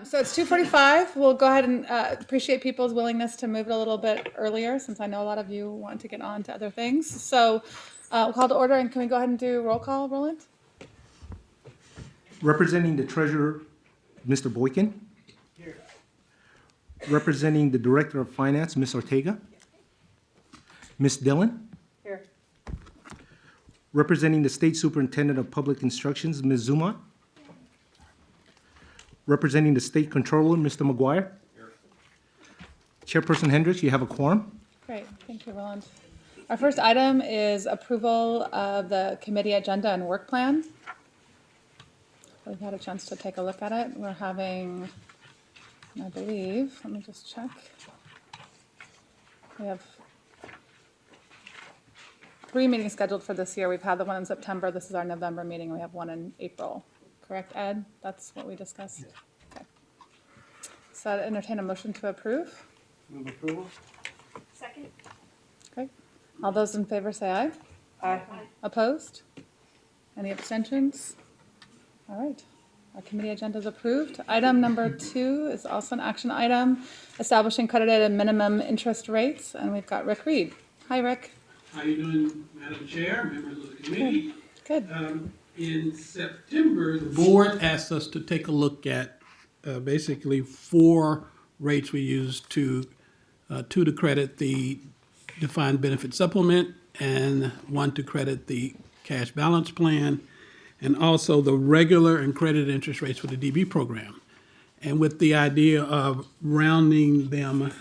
So it's 2:45. We'll go ahead and appreciate people's willingness to move it a little bit earlier, since I know a lot of you want to get on to other things. So we'll call to order, and can we go ahead and do roll call, Roland? Representing the treasurer, Mr. Boykin. Here. Representing the director of finance, Ms. Ortega. Ms. Dillon. Here. Representing the state superintendent of public instructions, Ms. Zuma. Representing the state controller, Mr. McGuire. Here. Chairperson Hendricks, you have a quorum. Great, thank you, Roland. Our first item is approval of the committee agenda and work plan. We've had a chance to take a look at it. We're having, I believe, let me just check. We have 3 meetings scheduled for this year. We've had the one in September. This is our November meeting. We have one in April. Correct, Ed? That's what we discussed? Yeah. Okay. So I'd entertain a motion to approve. Move approval. Second. Great. All those in favor say aye. Aye. Opposed? Any abstentions? All right. Our committee agenda is approved. Item number 2 is also an action item, establishing credited minimum interest rates. And we've got Rick Reed. Hi, Rick. How you doing, Madam Chair, members of the committee? Good. In September, the board asked us to take a look at basically 4 rates we use to credit the defined benefit supplement and 1 to credit the cash balance plan, and also the regular and credited interest rates for the DB program. And with the idea of rounding them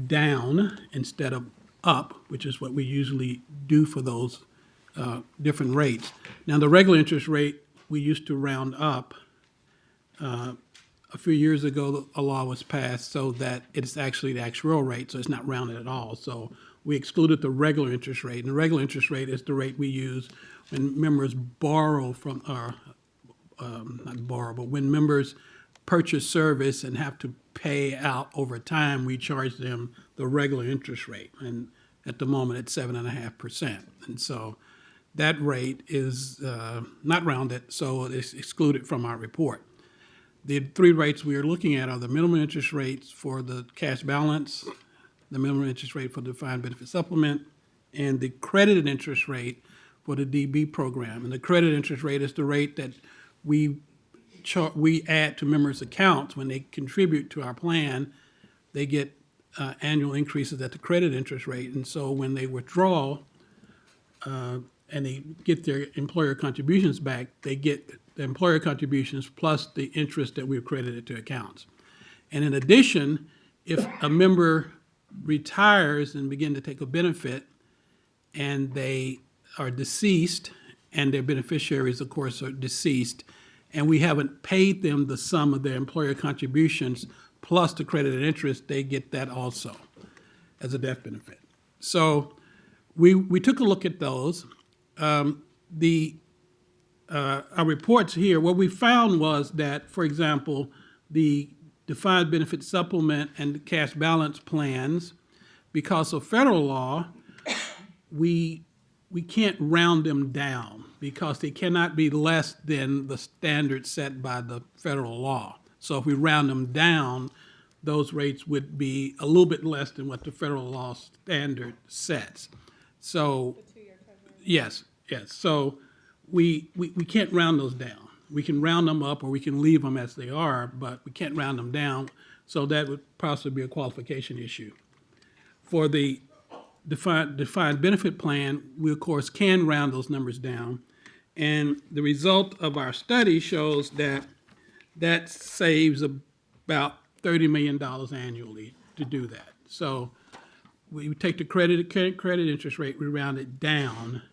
down instead of up, which is what we usually do for those different rates. Now, the regular interest rate, we used to round up. A few years ago, a law was passed so that it's actually the actuarial rate, so it's not rounded at all. So we excluded the regular interest rate. And the regular interest rate is the rate we use when members borrow from, not borrow, but when members purchase service and have to pay out over time, we charge them the regular interest rate. And at the moment, it's 7.5%. And so that rate is not rounded, so it's excluded from our report. The 3 rates we are looking at are the minimum interest rates for the cash balance, the minimum interest rate for the defined benefit supplement, and the credited interest rate for the DB program. And the credited interest rate is the rate that we add to members' accounts when they contribute to our plan. They get annual increases at the credit interest rate, and so when they withdraw, and they get their employer contributions back, they get the employer contributions plus the interest that we've credited to accounts. And in addition, if a member retires and begin to take a benefit and they are deceased, and their beneficiaries, of course, are deceased, and we haven't paid them the sum of their employer contributions plus the credited interest, they get that also as a death benefit. So we took a look at those. Our reports here, what we found was that, for example, the defined benefit supplement and the cash balance plans, because of federal law, we can't round them down because they cannot be less than the standard set by the federal law. So if we round them down, those rates would be a little bit less than what the federal law standard sets. So, yes. So we can't round those down. We can round them up or we can leave them as they are, but we can't round them down. So that would possibly be a qualification issue. For the defined benefit plan, we of course can round those numbers down. And the result of our study shows that saves about $30 million annually to do that. So we take the credit interest rate, we round it down,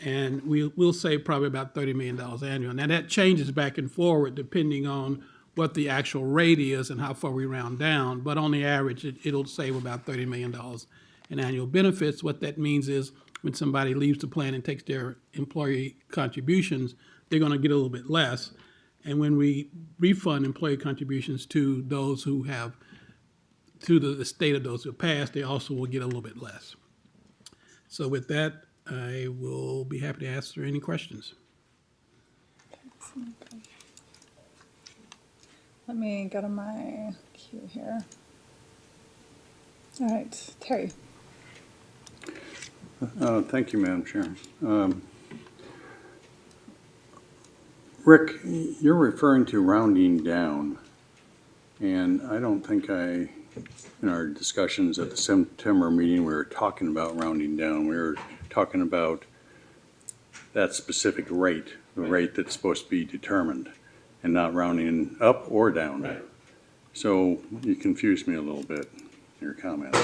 and we'll save probably about $30 million annually. Now that changes back and forward depending on what the actual rate is and how far we round down, but on the average, it'll save about $30 million in annual benefits. What that means is when somebody leaves the plan and takes their employee contributions, they're going to get a little bit less. And when we refund employee contributions to those who have, to the estate of those who have passed, they also will get a little bit less. So with that, I will be happy to answer any questions. Let me go to my queue here. All right, Terry. Thank you, Madam Chair. Rick, you're referring to rounding down, and I don't think in our discussions at the September meeting, we were talking about rounding down. We were talking about that specific rate, the rate that's supposed to be determined, and not rounding up or down. Right. So you confused me a little bit in your comments.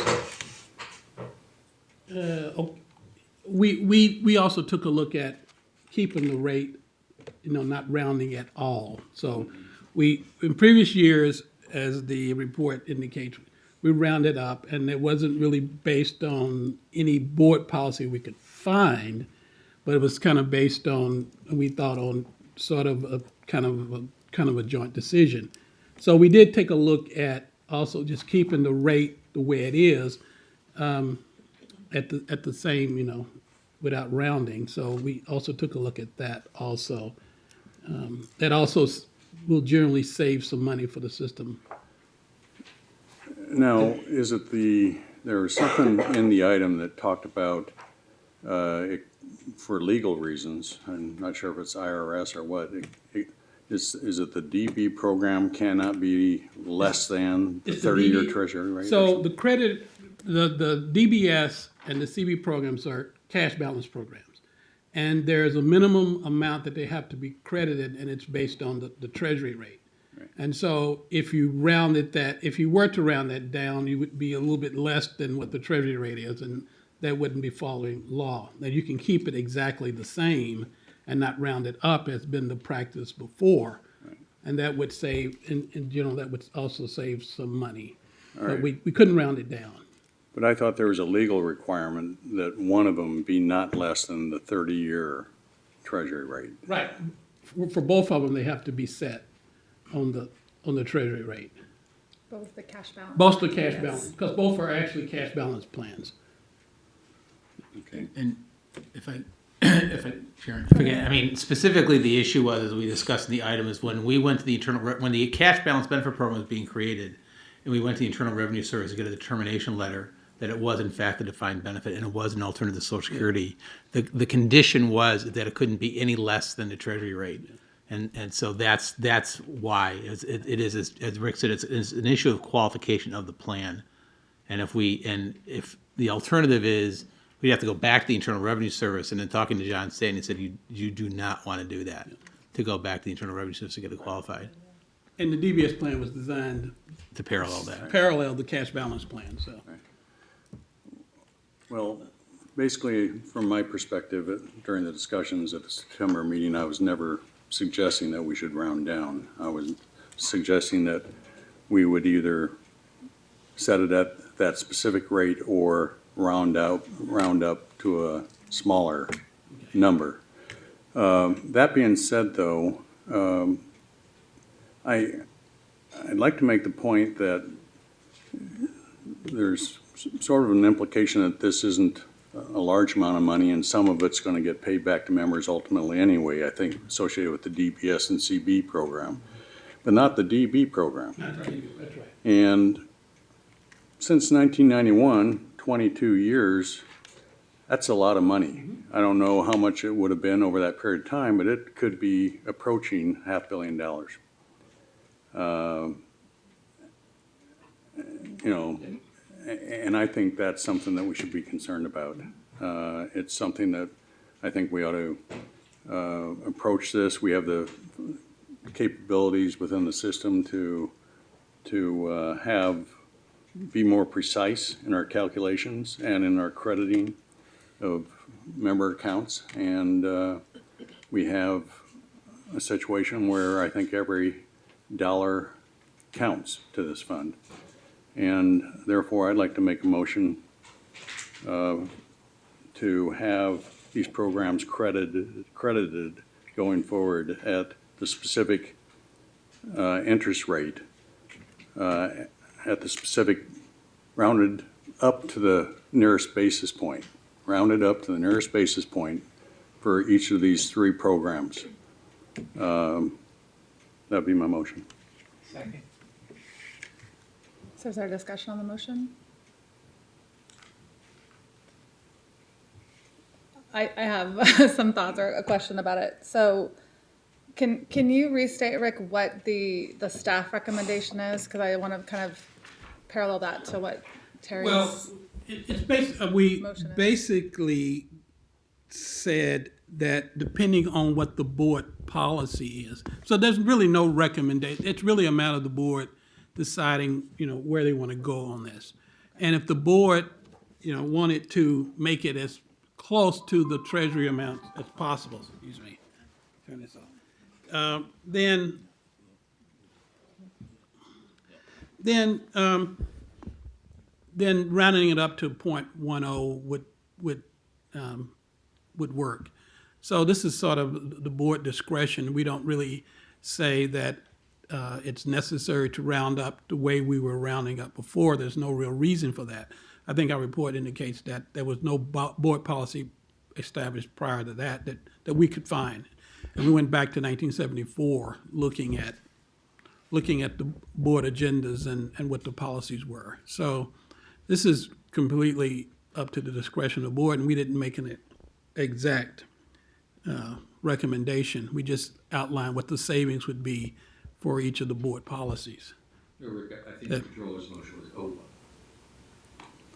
We also took a look at keeping the rate, not rounding at all. So in previous years, as the report indicates, we rounded up, and it wasn't really based on any board policy we could find, but it was kind of based on, we thought, on sort of a kind of a joint decision. So we did take a look at also just keeping the rate the way it is, at the same, without rounding. So we also took a look at that also. That also will generally save some money for the system. Now, there was something in the item that talked about, for legal reasons, I'm not sure if it's IRS or what, is it the DB program cannot be less than the It's the 30-year DB treasury rate? or So something? the credit, the DBS and the CB programs are cash balance programs. And there's a minimum amount that they have to be credited, and it's based on the treasury rate. Right. And so if you were to round that down, you would be a little bit less than what the treasury rate is, and that wouldn't be following law. Now, you can keep it exactly the same and not round it up as been the practice before. Right. And that would save, in general, that would also save some money. All But right. we couldn't round it down. But I thought there was a legal requirement that one of them be not less than the 30-year treasury rate. Right. For both of them, they have to be set on the treasury rate. Both the cash balance. Both the cash balance, because both are actually cash balance plans. Okay. And Sharon, forget, I mean, specifically, the issue was, as we discussed in the item, is when we went to the when the cash balance benefit program was being created, and we went to the Internal Revenue Service to get a determination letter that it was in fact a defined benefit and it was an alternative to Social Security. The condition was that it couldn't be any less than the Treasury rate. And so that's why it is, as Rick said, it's an issue of qualification of the plan. And if the alternative is, we'd have to go back to the Internal Revenue Service, and then talking to John Stanton, he said, you do not want to do that, to go back to the Internal Revenue Service to get it qualified, And the DBS plan was designed to parallel that. parallel the cash balance plan, so. Well, basically, from my perspective, during the discussions at the September meeting, I was never suggesting that we should round down. I was suggesting that we would either set it at that specific rate or round up to a smaller number. That being said, though, I'd like to make the point that there's sort of an implication that this isn't a large amount of money, and some of it's going to get paid back to members ultimately anyway, I think, associated with the DBS and CB program, but not the DB program. That's right. And since 1991, 22 years, that's a lot of money. I don't know how much it would have been over that period of time, but it could be approaching $500 million. And I think that's something that we should be concerned about. It's something that I think we ought to approach this. We have the capabilities within the system to be more precise in our calculations and in our crediting of member accounts. And we have a situation where I think every dollar counts to this fund. And therefore, I'd like to make a motion to have these programs credited going forward at the specific interest rate, at the specific rounded up to the nearest basis point, rounded up to the nearest basis point for each of these three programs. That'd be my motion. So is there a discussion on the motion? I have some thoughts or a question about it. So can you restate, Rick, what the staff recommendation is? Because I want to kind of parallel that to what Well, Terry's, it's basically, we Motion is- basically said that depending on what the board policy is, so there's really no recommendation. It's really a matter of the board deciding, where they want to go on this. And if the board, wanted to make it as close to the treasury amount as possible, excuse me, turn this off, then rounding it up to 0.10 would work. So this is sort of the board discretion. We don't really say that it's necessary to round up the way we were rounding up before. There's no real reason for that. I think our report indicates that there was no board policy established prior to that we could find. And we went back to 1974 looking at the board agendas and what the policies were. So this is completely up to the discretion of the board, and we didn't make an exact recommendation. We just outlined what the savings would be for each of the board policies. Rick, I think the controller's motion was over.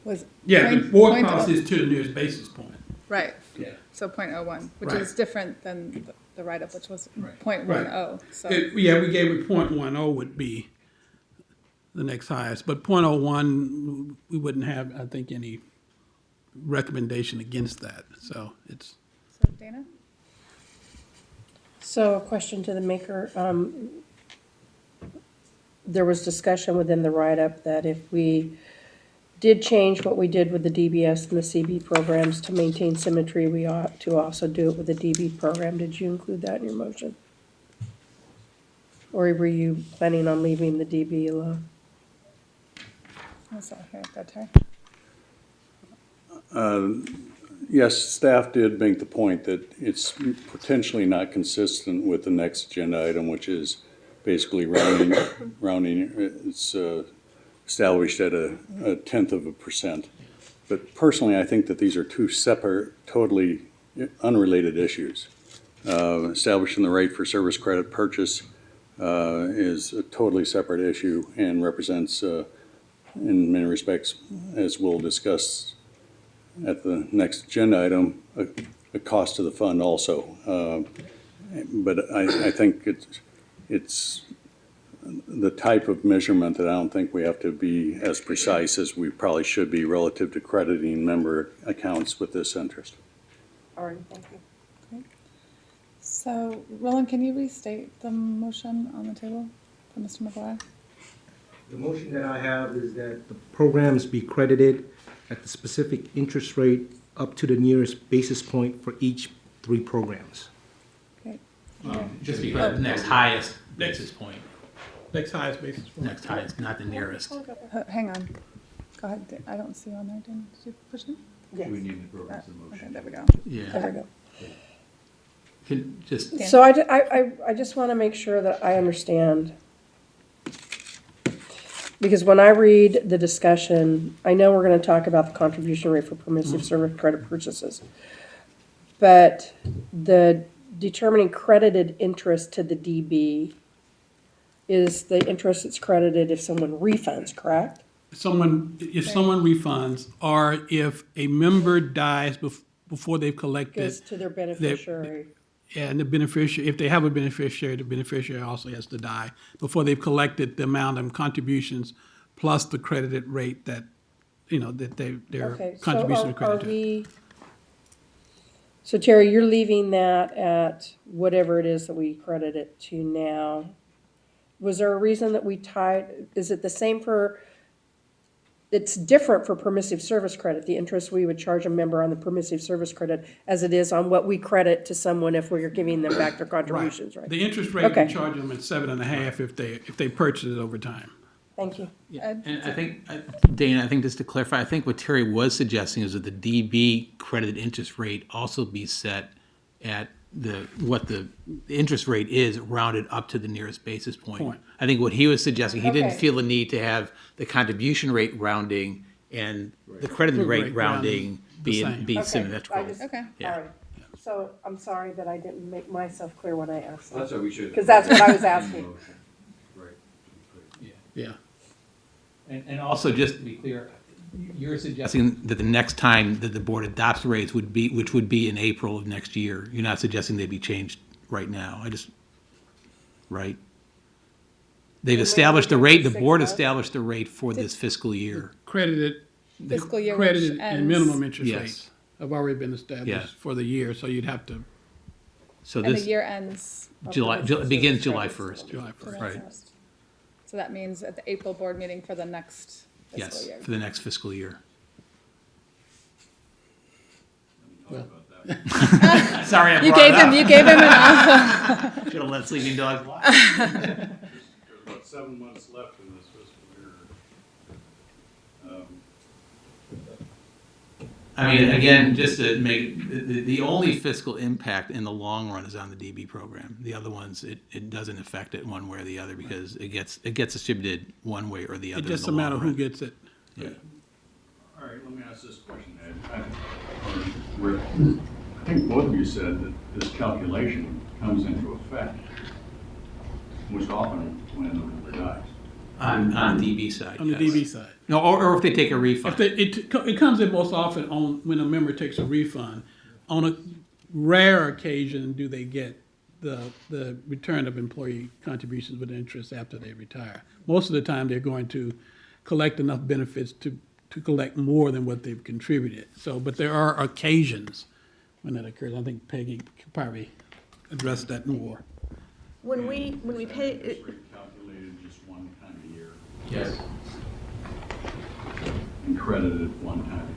was. Yeah, the point- board point policy oh- is to the nearest basis point. Right, Yeah. so 0.01, which Right. is different than the write-up, which was Right. 0.10, so. Yeah, we gave it 0.10 would be the next highest, but 0.01, we wouldn't have, I think, any recommendation against that, so it's. So Dana? So a question to the maker. There was discussion within the write-up that if we did change what we did with the DBS and the CB programs to maintain symmetry, we ought to also do it with the DB program. Did you include that in your motion? Or were you planning on leaving the DB alone? What's that here, go Terry? Yes, staff did make the point that it's potentially not consistent with the next agenda item, which is basically rounding, it's established at a 0.1%. But personally, I think that these are two separate, totally unrelated issues. Establishing the rate for service credit purchase is a totally separate issue and represents, in many respects, as we'll discuss at the next agenda item, a cost to the fund also. But I think it's the type of measurement that I don't think we have to be as precise as we probably should be relative to crediting member accounts with this interest. All right, thank you. So, Roland, can you restate the motion on the table for Mr. McGuire? The motion that I have is that the programs be credited at the specific interest rate up to the nearest basis point for each 3 programs. Okay. Just because the next highest basis point, Next highest basis point. next highest, not the nearest. Hang on. Go ahead. I don't see you on there, Dana. Did you push it? Yes, We need the programs in Okay, motion. there we go. Yeah, there we go. can just, Yeah. So I just want to make sure that I understand. Because when I read the discussion, I know we're going to talk about the contribution rate for permissive service credit purchases. But the determining credited interest to the DB is the interest that's credited if someone refunds, correct? If someone refunds, or if a member dies before they've collected, Goes to their beneficiary. and the beneficiary, if they have a beneficiary, the beneficiary also has to die before they've collected the amount of contributions plus the credited rate that, that their Okay, so contribution is are credited. we, so Terry, you're leaving that at whatever it is that we credit it to now. Was there a reason that we tied, is it the same for, it's different for permissive service credit, the interest we would charge a member on the permissive service credit as it is on what we credit to someone if we're giving them back their contributions, right? The interest rate, Okay. we charge them at 7.5 if they purchase it over time. Thank you. yeah, and I think, Dana, I think just to clarify, I think what Terry was suggesting is that the DB credited interest rate also be set at what the interest rate is rounded up to the nearest basis point. Point. I think what he was suggesting, he didn't Okay. feel the need to have the contribution rate rounding and the credited rate Rate rounding the be same. be Okay, I symmetrical. just- Okay. Yeah. All right. So I'm sorry that I didn't make myself clear when I asked that. That's what we should. 'Cause that's what I was asking. Motion. Right. Yeah. And also, just to be clear, you're suggesting that the next time that the board adopts rates would be, which would be in April of next year. You're not suggesting they be changed right now. Right? They've established the rate, the board established the rate for this fiscal year. Credited. Fiscal year which Credited and ends- minimum interest Yes. rates have already been established Yes. for the year, so you'd have to, So And the this, year ends begins July 1st. July July 1st. Right. 1st. So that means at the April board meeting for the next fiscal Yes, year. for the next fiscal year. well, Sorry, I You brought it up. you gave him enough. Should have let sleeping dogs lie. There's about 7 months left in this fiscal year. I mean, again, just to make, the only fiscal impact in the long run is on the DB program. The other ones, it doesn't affect it one way or the other because it gets distributed one way or the other it's in just the a matter long of who run. gets it. Yeah. All right, let me ask this question, Ed. Rick, I think both of you said that this calculation comes into effect most often when the member dies. On the DB side, On the yes. DB side. No, or if they take a refund. It comes in most often on, when a member takes a refund. On a rare occasion, do they get the return of employee contributions with interest after they retire. Most of the time, they're going to collect enough benefits to collect more than what they've contributed. So, but there are occasions when that occurs. I think Peggy could probably address that more. When we pay, Interest rate calculated just one time a year Yes. and credited one time a year.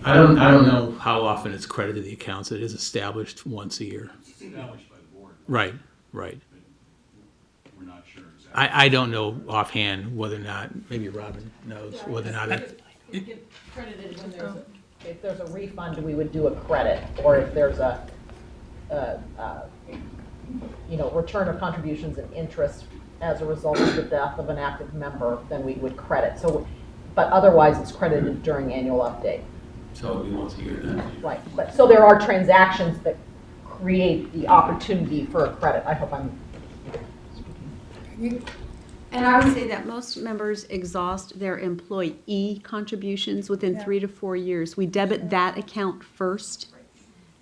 I don't know how often it's credited to the accounts. It is established once a year. It's established by the board. Right. We're not sure exactly. I don't know offhand whether or not, maybe Robin knows whether or not it. get credited when there's if there's a refund, we would do a credit, or if there's a return of contributions and interest as a result of the death of an active member, then we would credit. So, but otherwise, it's credited during annual update. So it'll be once a year then. Right. But so there are transactions that create the opportunity for a credit. I hope I'm. And I would say that most members exhaust their employee contributions within 3 to 4 years. We debit that account first.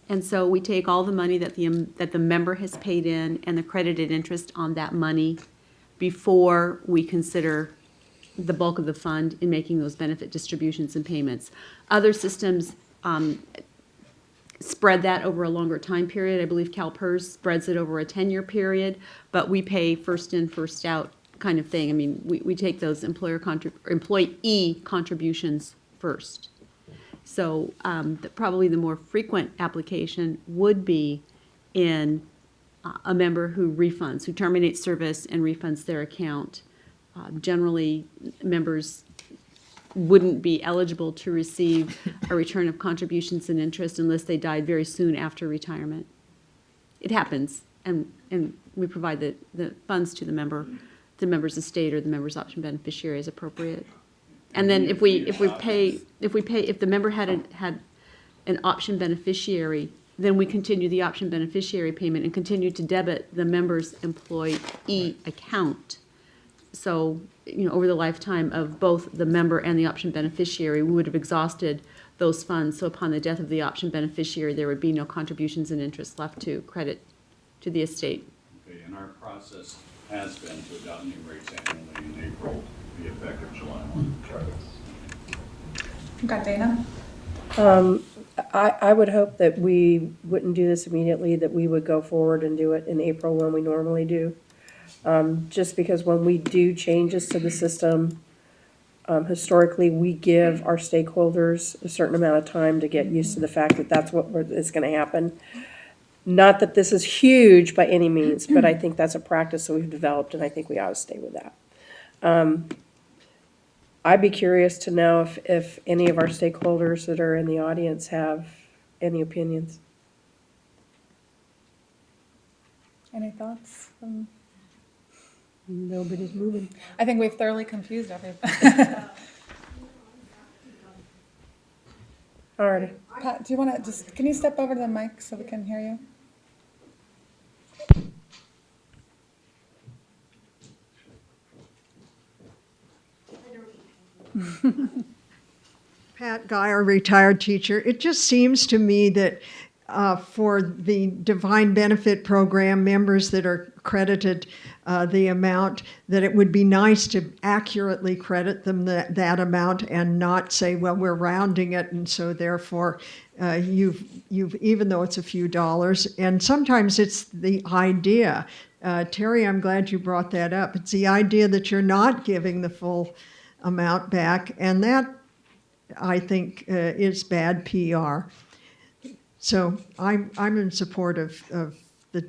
And so we take all the money that the member has paid in and the credited interest on that money before we consider the bulk of the fund in making those benefit distributions and payments. Other systems spread that over a longer time period. I believe CalPERS spreads it over a 10-year period, but we pay first in, first out kind of thing. I mean, we take those employee contributions first. So probably the more frequent application would be in a member who refunds, who terminates service and refunds their account. Generally, members wouldn't be eligible to receive a return of contributions and interest unless they died very soon after retirement. It happens, and we provide the funds to the member's estate or the member's option beneficiary as appropriate. And then if the member had an option beneficiary, then we continue the option beneficiary payment and continue to debit the member's employee account. So, over the lifetime of both the member and the option beneficiary, we would have exhausted those funds. So upon the death of the option beneficiary, there would be no contributions and interest left to credit to the estate. Okay, and our process has been to adopt new rates annually in April, be effective July 1. Okay, Dana? I would hope that we wouldn't do this immediately, that we would go forward and do it in April when we normally do. Just because when we do changes to the system, historically, we give our stakeholders a certain amount of time to get used to the fact that that's what is going to happen. Not that this is huge by any means, but I think that's a practice that we've developed, and I think we ought to stay with that. I'd be curious to know if any of our stakeholders that are in the audience have Any opinions? Any thoughts? Nobody's moving. I think we've thoroughly confused everybody. All righty. Pat, do you want to just, can you step over to the mic so we can hear you? Pat Geyer, retired teacher. It just seems to me that for the defined benefit program members that are credited the amount, that it would be nice to accurately credit them that amount and not say, well, we're rounding it, and so therefore you've even though it's a few dollars. And sometimes it's the idea. Terry, I'm glad you brought that up. It's the idea that you're not giving the full amount back, and that I think is bad PR. So I'm in support of the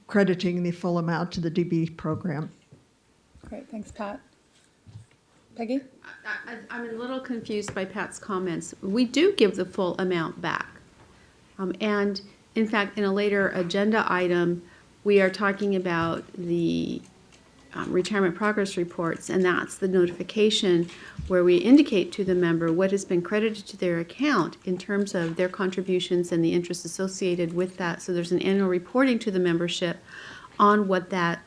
crediting the full amount to the DB program. Great, thanks, Pat. Peggy? I'm a little confused by Pat's comments. We do give the full amount back. And in fact, in a later agenda item, we are talking about the retirement progress reports, and that's the notification where we indicate to the member what has been credited to their account in terms of their contributions and the interest associated with that. So there's an annual reporting to the membership on what that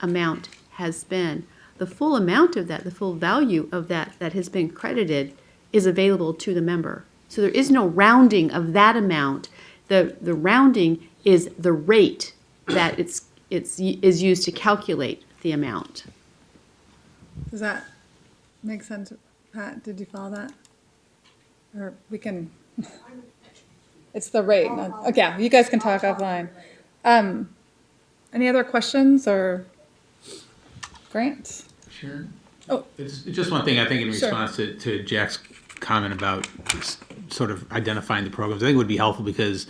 amount has been. The full amount of that, the full value of that has been credited is available to the member. So there is no rounding of that amount. The rounding is the rate that is used to calculate the amount. Does that make sense, Pat? Did you follow that? Or we can, it's the rate. Okay, yeah, you guys can talk offline. Any other questions or Grant? Sure. Oh. It's just one thing, I think, in Sure. response to Jack's comment about sort of identifying the programs. I think it would be helpful because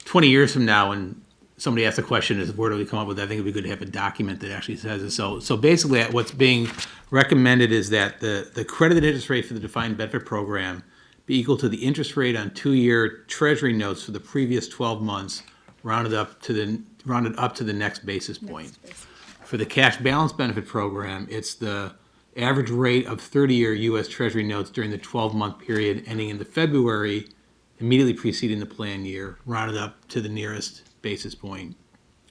20 years from now, when somebody asks a question, is where do we come up with that? I think it'd be good to have a document that actually says it. So basically, what's being recommended is that the credited interest rate for the defined benefit program be equal to the interest rate on 2-year Treasury notes for the previous 12 months, rounded up to the next basis point. For the cash balance benefit program, it's the average rate of 30-year U.S. Treasury notes during the 12-month period ending in the February immediately preceding the plan year, rounded up to the nearest basis point.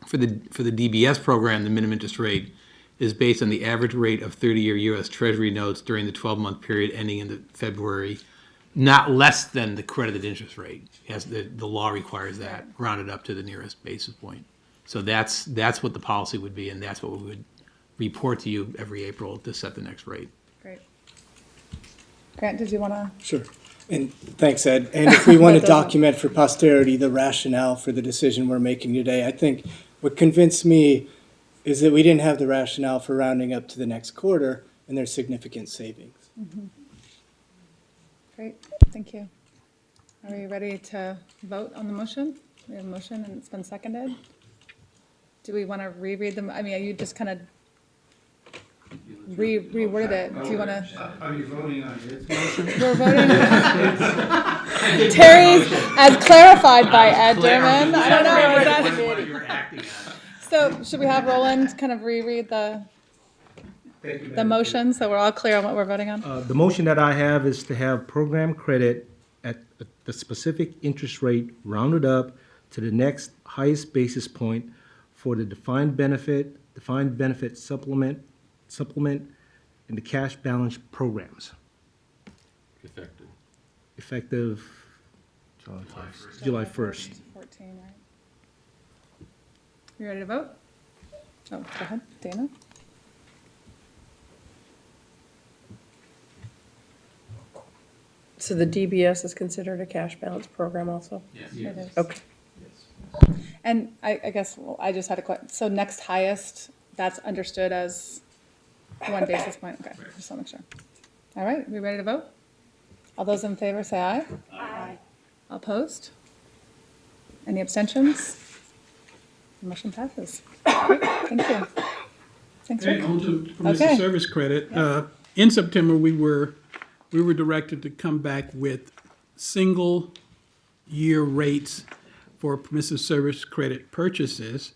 For the DBS program, the minimum interest rate is based on the average rate of 30-year U.S. Treasury notes during the 12-month period ending in the February, not less than the credited interest rate. As the law requires that, rounded up to the nearest basis point. So that's what the policy would be, and that's what we would report to you every April to set the next rate. Great. Grant, did you want to? Sure. And thanks, Ed. And if we want to That doesn't- document for posterity the rationale for the decision we're making today, I think what convinced me is that we didn't have the rationale for rounding up to the next quarter, and there's significant savings. Great, thank you. Are we ready to vote on the motion? We have a motion and it's been seconded. Do we want to reread them? I mean, you just kind of reword it. Do you want to? Are you voting on his motion? We're voting. Terry's, as clarified by Ed Durman. I don't know. Is that, What you're acting on. so should we have Roland kind of reread the motion so we're all clear on what we're voting on? The motion that I have is to have program credit at the specific interest rate rounded up to the next highest basis point for the defined benefit supplement, and the cash balance programs. Effective July 1st. 14, right? You ready to vote? Oh, go ahead, Dana. So the DBS is considered a cash balance program also? It is. Okay. And I guess, well, I just had a question. So next highest, that's understood as 1 basis point? Okay, just want to make sure. All right, we ready to vote? All those in favor say aye. Aye. Opposed? Any abstentions? Motion passes. Great, thank you. Thanks, Okay, Rick. on to permissive Okay. service credit. In September, we were directed to come back with single year rates for permissive service credit purchases.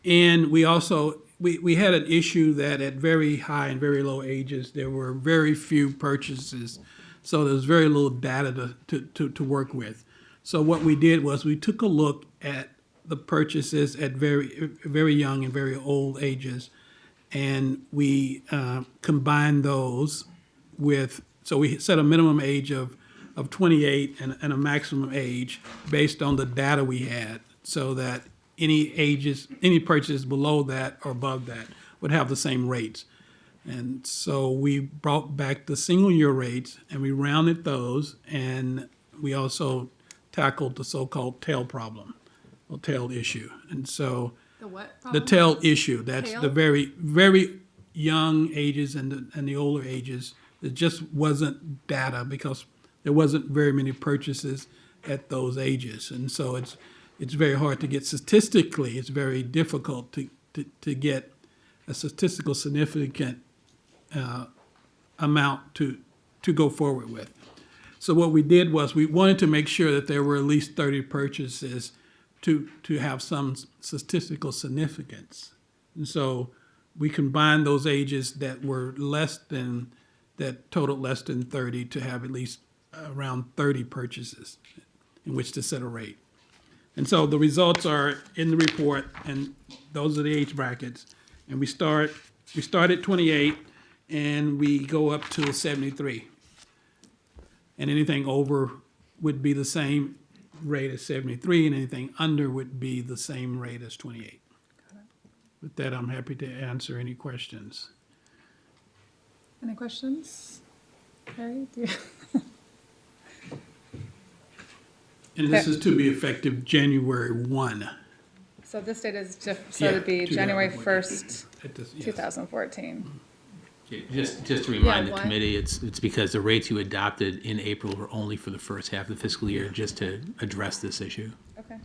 And we also, we had an issue that at very high and very low ages, there were very few purchases. So there was very little data to work with. So what we did was we took a look at the purchases at very young and very old ages, and we combined those with, so we set a minimum age of 28 and a maximum age based on the data we had, so that any purchases below that or above that would have the same rates. And so we brought back the single year rates and we rounded those, and we also tackled the so-called tail problem, or tail issue. And so The what the problem? tail issue, that's Tail? the very young ages and the older ages. It just wasn't data because there wasn't very many purchases at those ages. And so it's very hard to get statistically, it's very difficult to get a statistical significant amount to go forward with. So what we did was we wanted to make sure that there were at least 30 purchases to have some statistical significance. And so we combined those ages that were that totaled less than 30 to have at least around 30 purchases in which to set a rate. And so the results are in the report, and those are the age brackets. And we start at 28 and we go up to 73. And anything over would be the same rate as 73, and anything under would be the same rate as 28. With that, I'm happy to answer any questions. Any questions? Harry, do you? And this is to be effective January 1. So this date is, so Yeah, it'd be January 2014. 1st, At this- yes. 2014. Just to remind Yeah, the why? committee, it's because the rates you adopted in April were only for the first half of the fiscal year, just to address this issue. Okay.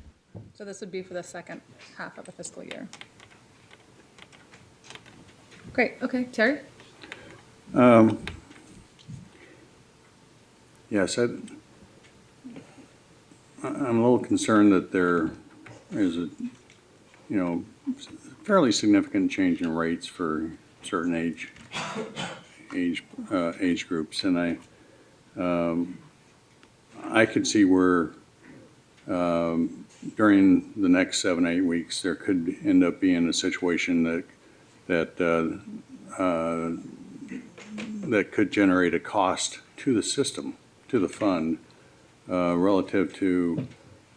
So this would be for the second half of the fiscal year. Great, okay. Terry? Yes, I'm a little concerned that there is a, fairly significant change in rates for certain age groups, and I could see where during the next 7-8 weeks there could end up being a situation that could generate a cost to the system, to the fund, relative to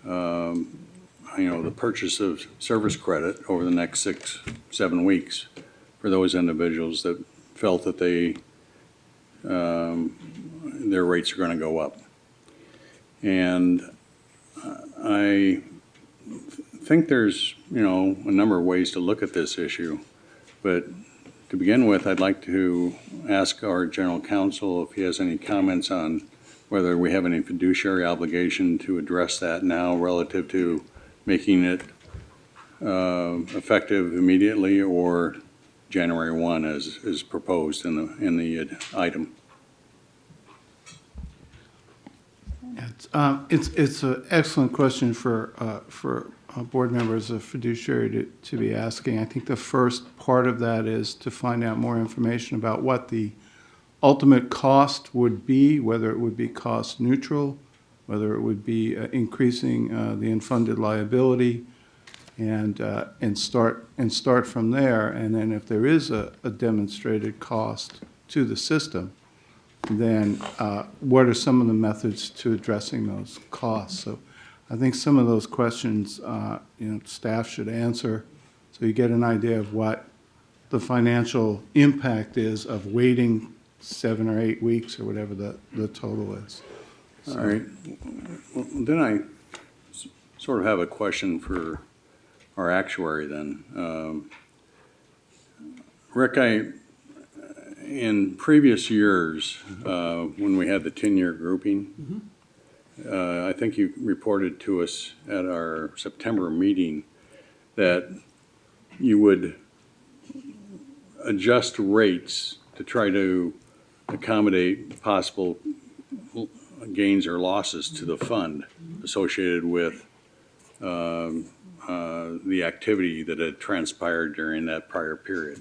the purchase of service credit over the next 6-7 weeks for those individuals that felt that their rates are going to go up. And I think there's a number of ways to look at this issue, but to begin with, I'd like to ask our general counsel if he has any comments on whether we have any fiduciary obligation to address that now relative to making it effective immediately or January 1 as proposed in the item. It's an excellent question for board members of fiduciary to be asking. I think the first part of that is to find out more information about what the ultimate cost would be, whether it would be cost neutral, whether it would be increasing the unfunded liability, and start from there. And then if there is a demonstrated cost to the system, then what are some of the methods to addressing those costs? So I think some of those questions staff should answer, so you get an idea of what the financial impact is of waiting 7 or 8 weeks or whatever the total is. All right. Well, then I sort of have a question for our actuary then. Rick, in previous years, when we had the 10-year grouping, I think you reported to us at our September meeting that you would adjust rates to try to accommodate possible gains or losses to the fund associated with the activity that had transpired during that prior period.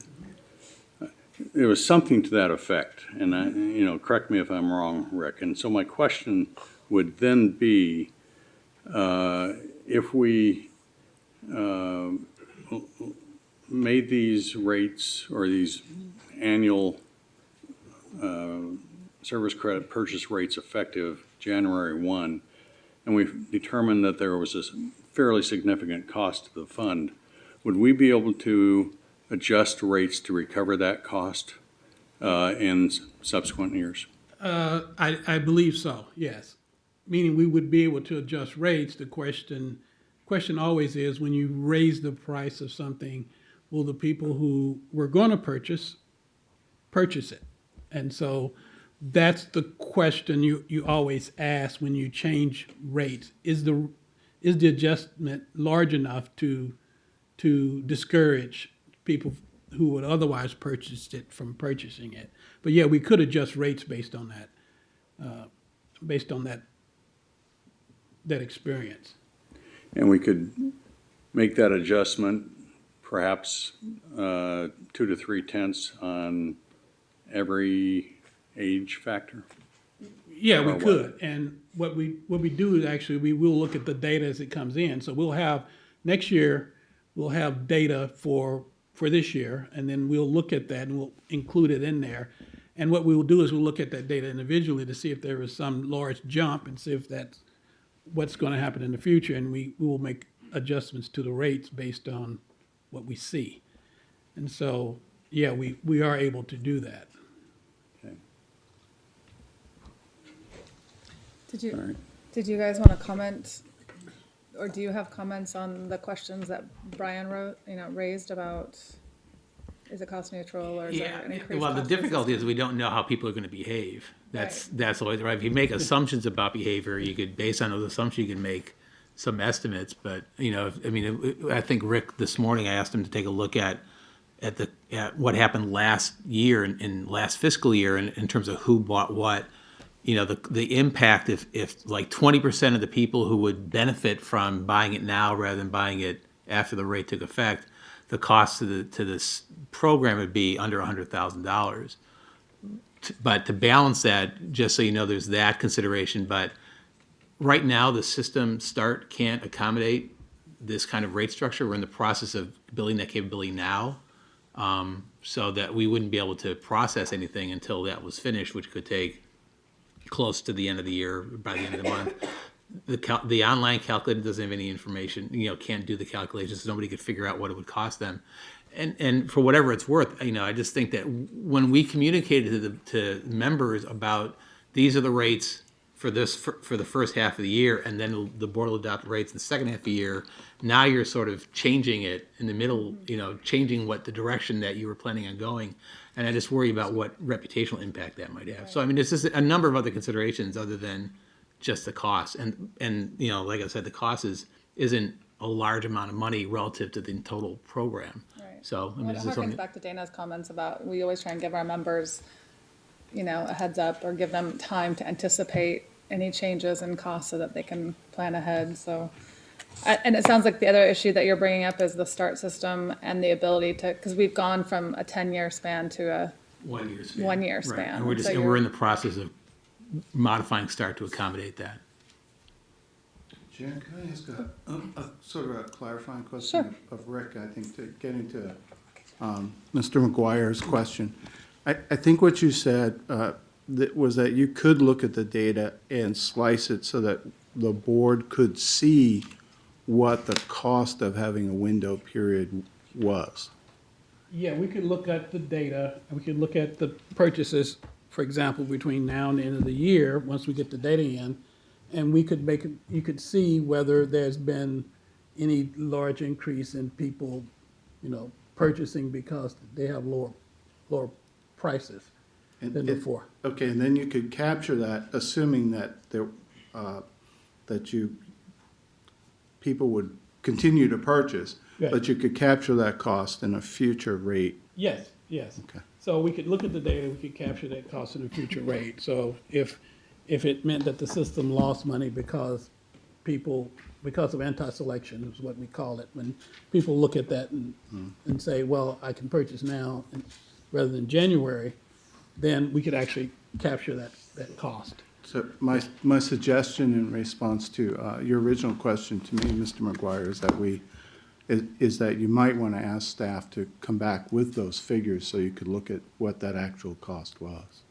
It was something to that effect, and correct me if I'm wrong, Rick. And so my question would then be, if we made these rates or these annual service credit purchase rates effective January 1, and we determined that there was a fairly significant cost to the fund, would we be able to adjust rates to recover that cost in subsequent years? I believe so, yes. Meaning we would be able to adjust rates. The question always is, when you raise the price of something, will the people who were going to purchase it? And so that's the question you always ask when you change rates. Is the adjustment large enough to discourage people who would otherwise purchase it from purchasing it? But yeah, we could adjust rates based on that experience. And we could make that adjustment perhaps 2 to 3 tenths on every age factor? Yeah, we Or could. And what we do is actually we will look at the data as it comes in. So we'll have next year we'll have data for this year, and then we'll look at that and we'll include it in there. And what we will do is we'll look at that data individually to see if there is some large jump and see if that's what's going to happen in the future, and we will make adjustments to the rates based on what we see. And so, yeah, we are able to do that. Okay. Did you guys want to comment, or do you have comments on the questions that Brian raised about, is it cost neutral or is there an increased Well, the cost to difficulty is we don't know how people are going to behave. That's always right. If you make assumptions about behavior, you could, based on those assumptions, you can make some estimates. But I think Rick this morning, I asked him to take a look at what happened last year in last fiscal year in terms of who bought what. The impact if like 20% of the people who would benefit from buying it now rather than buying it after the rate took effect, the cost to this program would be under $100,000. But to balance that, just so you know, there's that consideration. But right now, the system can't accommodate this kind of rate structure. We're in the process of building that capability now, so that we wouldn't be able to process anything until that was finished, which could take close to the end of the year, by the end of the month. The online calculator doesn't have any information, can't do the calculations, so nobody could figure out what it would cost them. And for whatever it's worth, I just think that when we communicated to members about these are the rates for the first half of the year, and then the board will adopt rates in the second half of the year, now you're sort of changing it in the middle, changing what the direction that you were planning on going. And I just worry about what reputational impact that might have. So, there's just a number of other considerations other than just the cost. And like I said, the cost isn't a large amount of money relative to the total program. Right. So, Well, it harkens back to Dana's comments about, we always try and give our members, a heads up or give them time to anticipate any changes in costs so that they can plan ahead. So, and it sounds like the other issue that you're bringing up is the START system and the ability to, because we've gone from a 10-year span to a 1 year span. 1 year Right. span. And we're in the process of modifying START to accommodate that. Jan, can I ask a sort of a clarifying question Sure. of Rick, I think, to get into Mr. McGuire's question. I think what you said was that you could look at the data and slice it so that the board could see what the cost of having a window period was. Yeah, we could look at the data, and we could look at the purchases, for example, between now and the end of the year, once we get the data in, and you could see whether there's been any large increase in people, purchasing because they have lower prices than before. Okay, and then you could capture that, assuming that people would continue to purchase, Right. but you could capture that cost in a future rate. Yes. Okay. So we could look at the data, we could capture that cost in the future rate. So if if it meant that the system lost money because because of anti-selection is what we call it. When people look at that and say, well, I can purchase now rather than January, then we could actually capture that cost. So my suggestion in response to your original question to me, Mr. McGuire, is that you might want to ask staff to come back with those figures so you could look at what that actual cost was.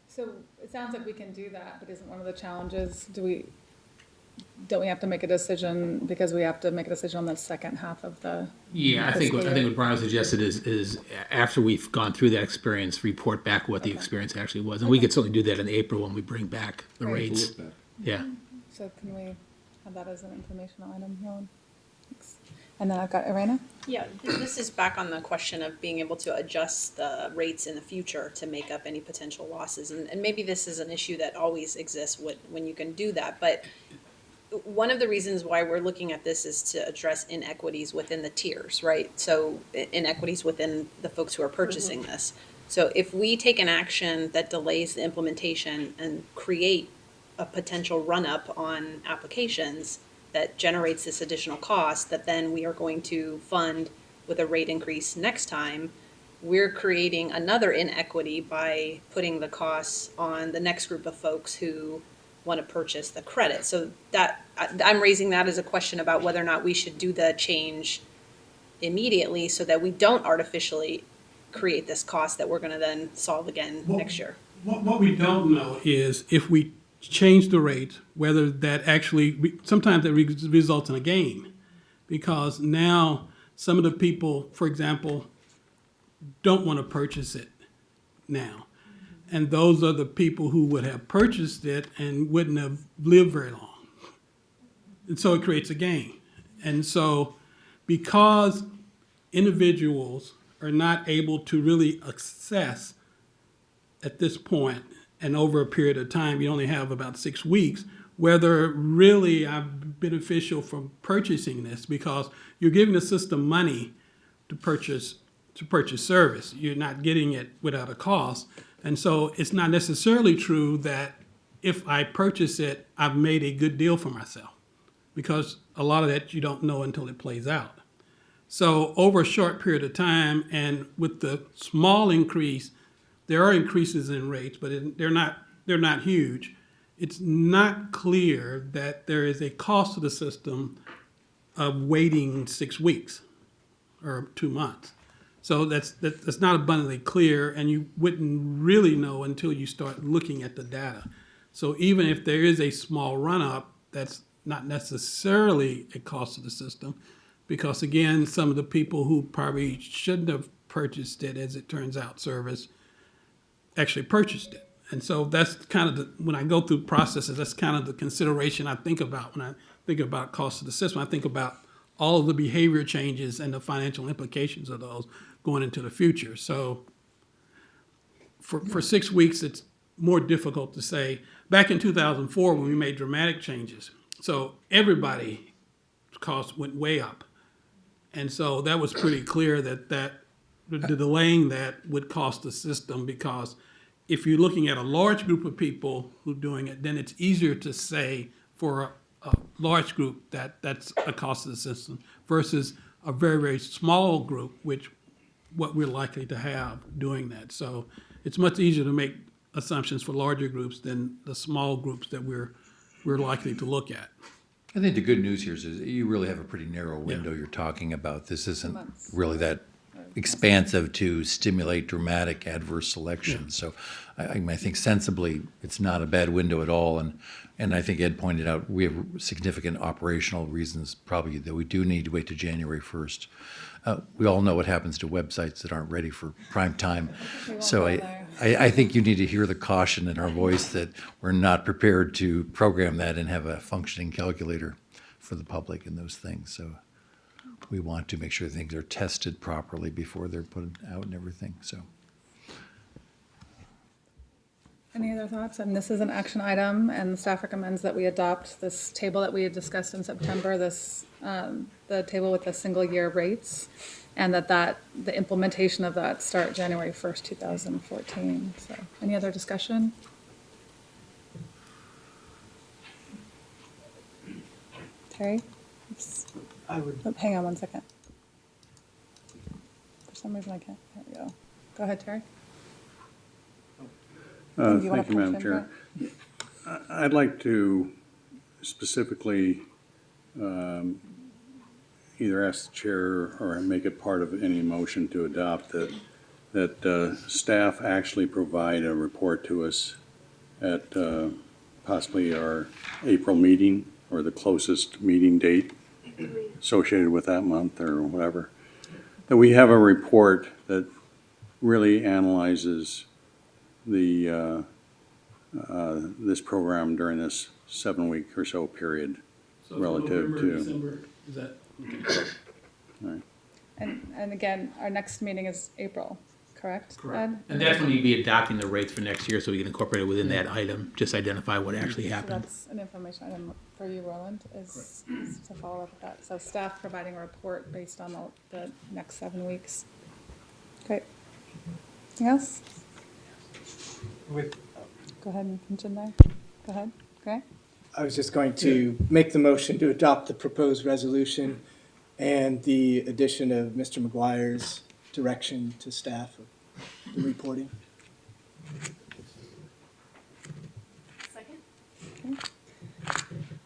So it sounds like we can do that, but isn't one of the challenges, don't we have to make a decision, because we have to make a decision on the second half of the Yeah, I think fiscal year? what Brian suggested is after we've gone through that experience, report back what the experience actually was. And we could certainly do that in April when we bring back the Right. rates. Yeah. So can we have that as an informational item, Helen? Thanks. And then I've got Irena? Yeah, this is back on the question of being able to adjust the rates in the future to make up any potential losses. And maybe this is an issue that always exists when you can do that. But one of the reasons why we're looking at this is to address inequities within the tiers, right? So inequities within the folks who are purchasing this. So if we take an action that delays the implementation and create a potential run-up on applications that generates this additional cost that then we are going to fund with a rate increase next time, we're creating another inequity by putting the costs on the next group of folks who want to purchase the credit. So that I'm raising that as a question about whether or not we should do the change immediately so that we don't artificially create this cost that we're going to then solve again next year. What we don't know is if we change the rate, whether that actually, sometimes it results in a gain. Because now some of the people, for example, don't want to purchase it now. And those are the people who would have purchased it and wouldn't have lived very long. And so it creates a gain. And so because individuals are not able to really assess at this point, and over a period of time, you only have about 6 weeks, whether really I'm beneficial from purchasing this, because you're giving the system money to purchase service. You're not getting it without a cost. And so it's not necessarily true that if I purchase it, I've made a good deal for myself, because a lot of that you don't know until it plays out. So over a short period of time, and with the small increase, there are increases in rates, but they're not huge. It's not clear that there is a cost to the system of waiting 6 weeks or 2 months. So that's not abundantly clear, and you wouldn't really know until you start looking at the data. So even if there is a small run-up, that's not necessarily a cost to the system, because again, some of the people who probably shouldn't have purchased it, as it turns out, service, actually purchased it. And so that's kind of when I go through processes, that's kind of the consideration I think about when I think about cost of the system. I think about all of the behavior changes and the financial implications of those going into the future. So for 6 weeks, it's more difficult to say. Back in 2004, when we made dramatic changes, so everybody's costs went way up. And so that was pretty clear that the delaying that would cost the system, because if you're looking at a large group of people who are doing it, then it's easier to say for a large group that that's a cost of the system versus a very, very small group, which what we're likely to have doing that. So it's much easier to make assumptions for larger groups than the small groups that we're likely to look at. I think the good news here is you really have a pretty narrow window you're talking about. This isn't really that expansive to stimulate dramatic adverse selection. So I think sensibly, it's not a bad window at all. And I think Ed pointed out, we have significant operational reasons probably that we do need to wait to January 1st. We all know what happens to websites that aren't ready for prime time. So I think you need to hear the caution in our voice that we're not prepared to program that and have a functioning calculator for the public and those things. So we want to make sure things are tested properly before they're put out and everything. So Any other thoughts? And this is an action item, and the staff recommends that we adopt this table that we had discussed in September, the table with the single-year rates, and that the implementation of that start January 1st, 2014. So, any other discussion? Terry? I would, Oh, hang on one second. For some reason I can't, there we go. Go ahead, Terry. Do you wanna Thank you, Madam punch Chair. in I'd like to specifically either ask the chair or make it part of any motion to adopt that staff actually provide a report to us at possibly our April meeting or the closest meeting date associated with that month or whatever. That we have a report that really analyzes the this program during this 7-week or so period relative to. December, is that? And again, our next meeting is April, correct? Ed? And that's when you'd be adopting the rates for next year, so we can incorporate it within that item, just identify what actually So happened. that's an information item for you, Roland, is to follow up with that. So staff providing a report based on the next 7 weeks. Great. Anything else? with, Go ahead and mention there. Go ahead. Okay. I was just going to make the motion to adopt the proposed resolution and the addition of Mr. McGuire's direction to staff of the reporting.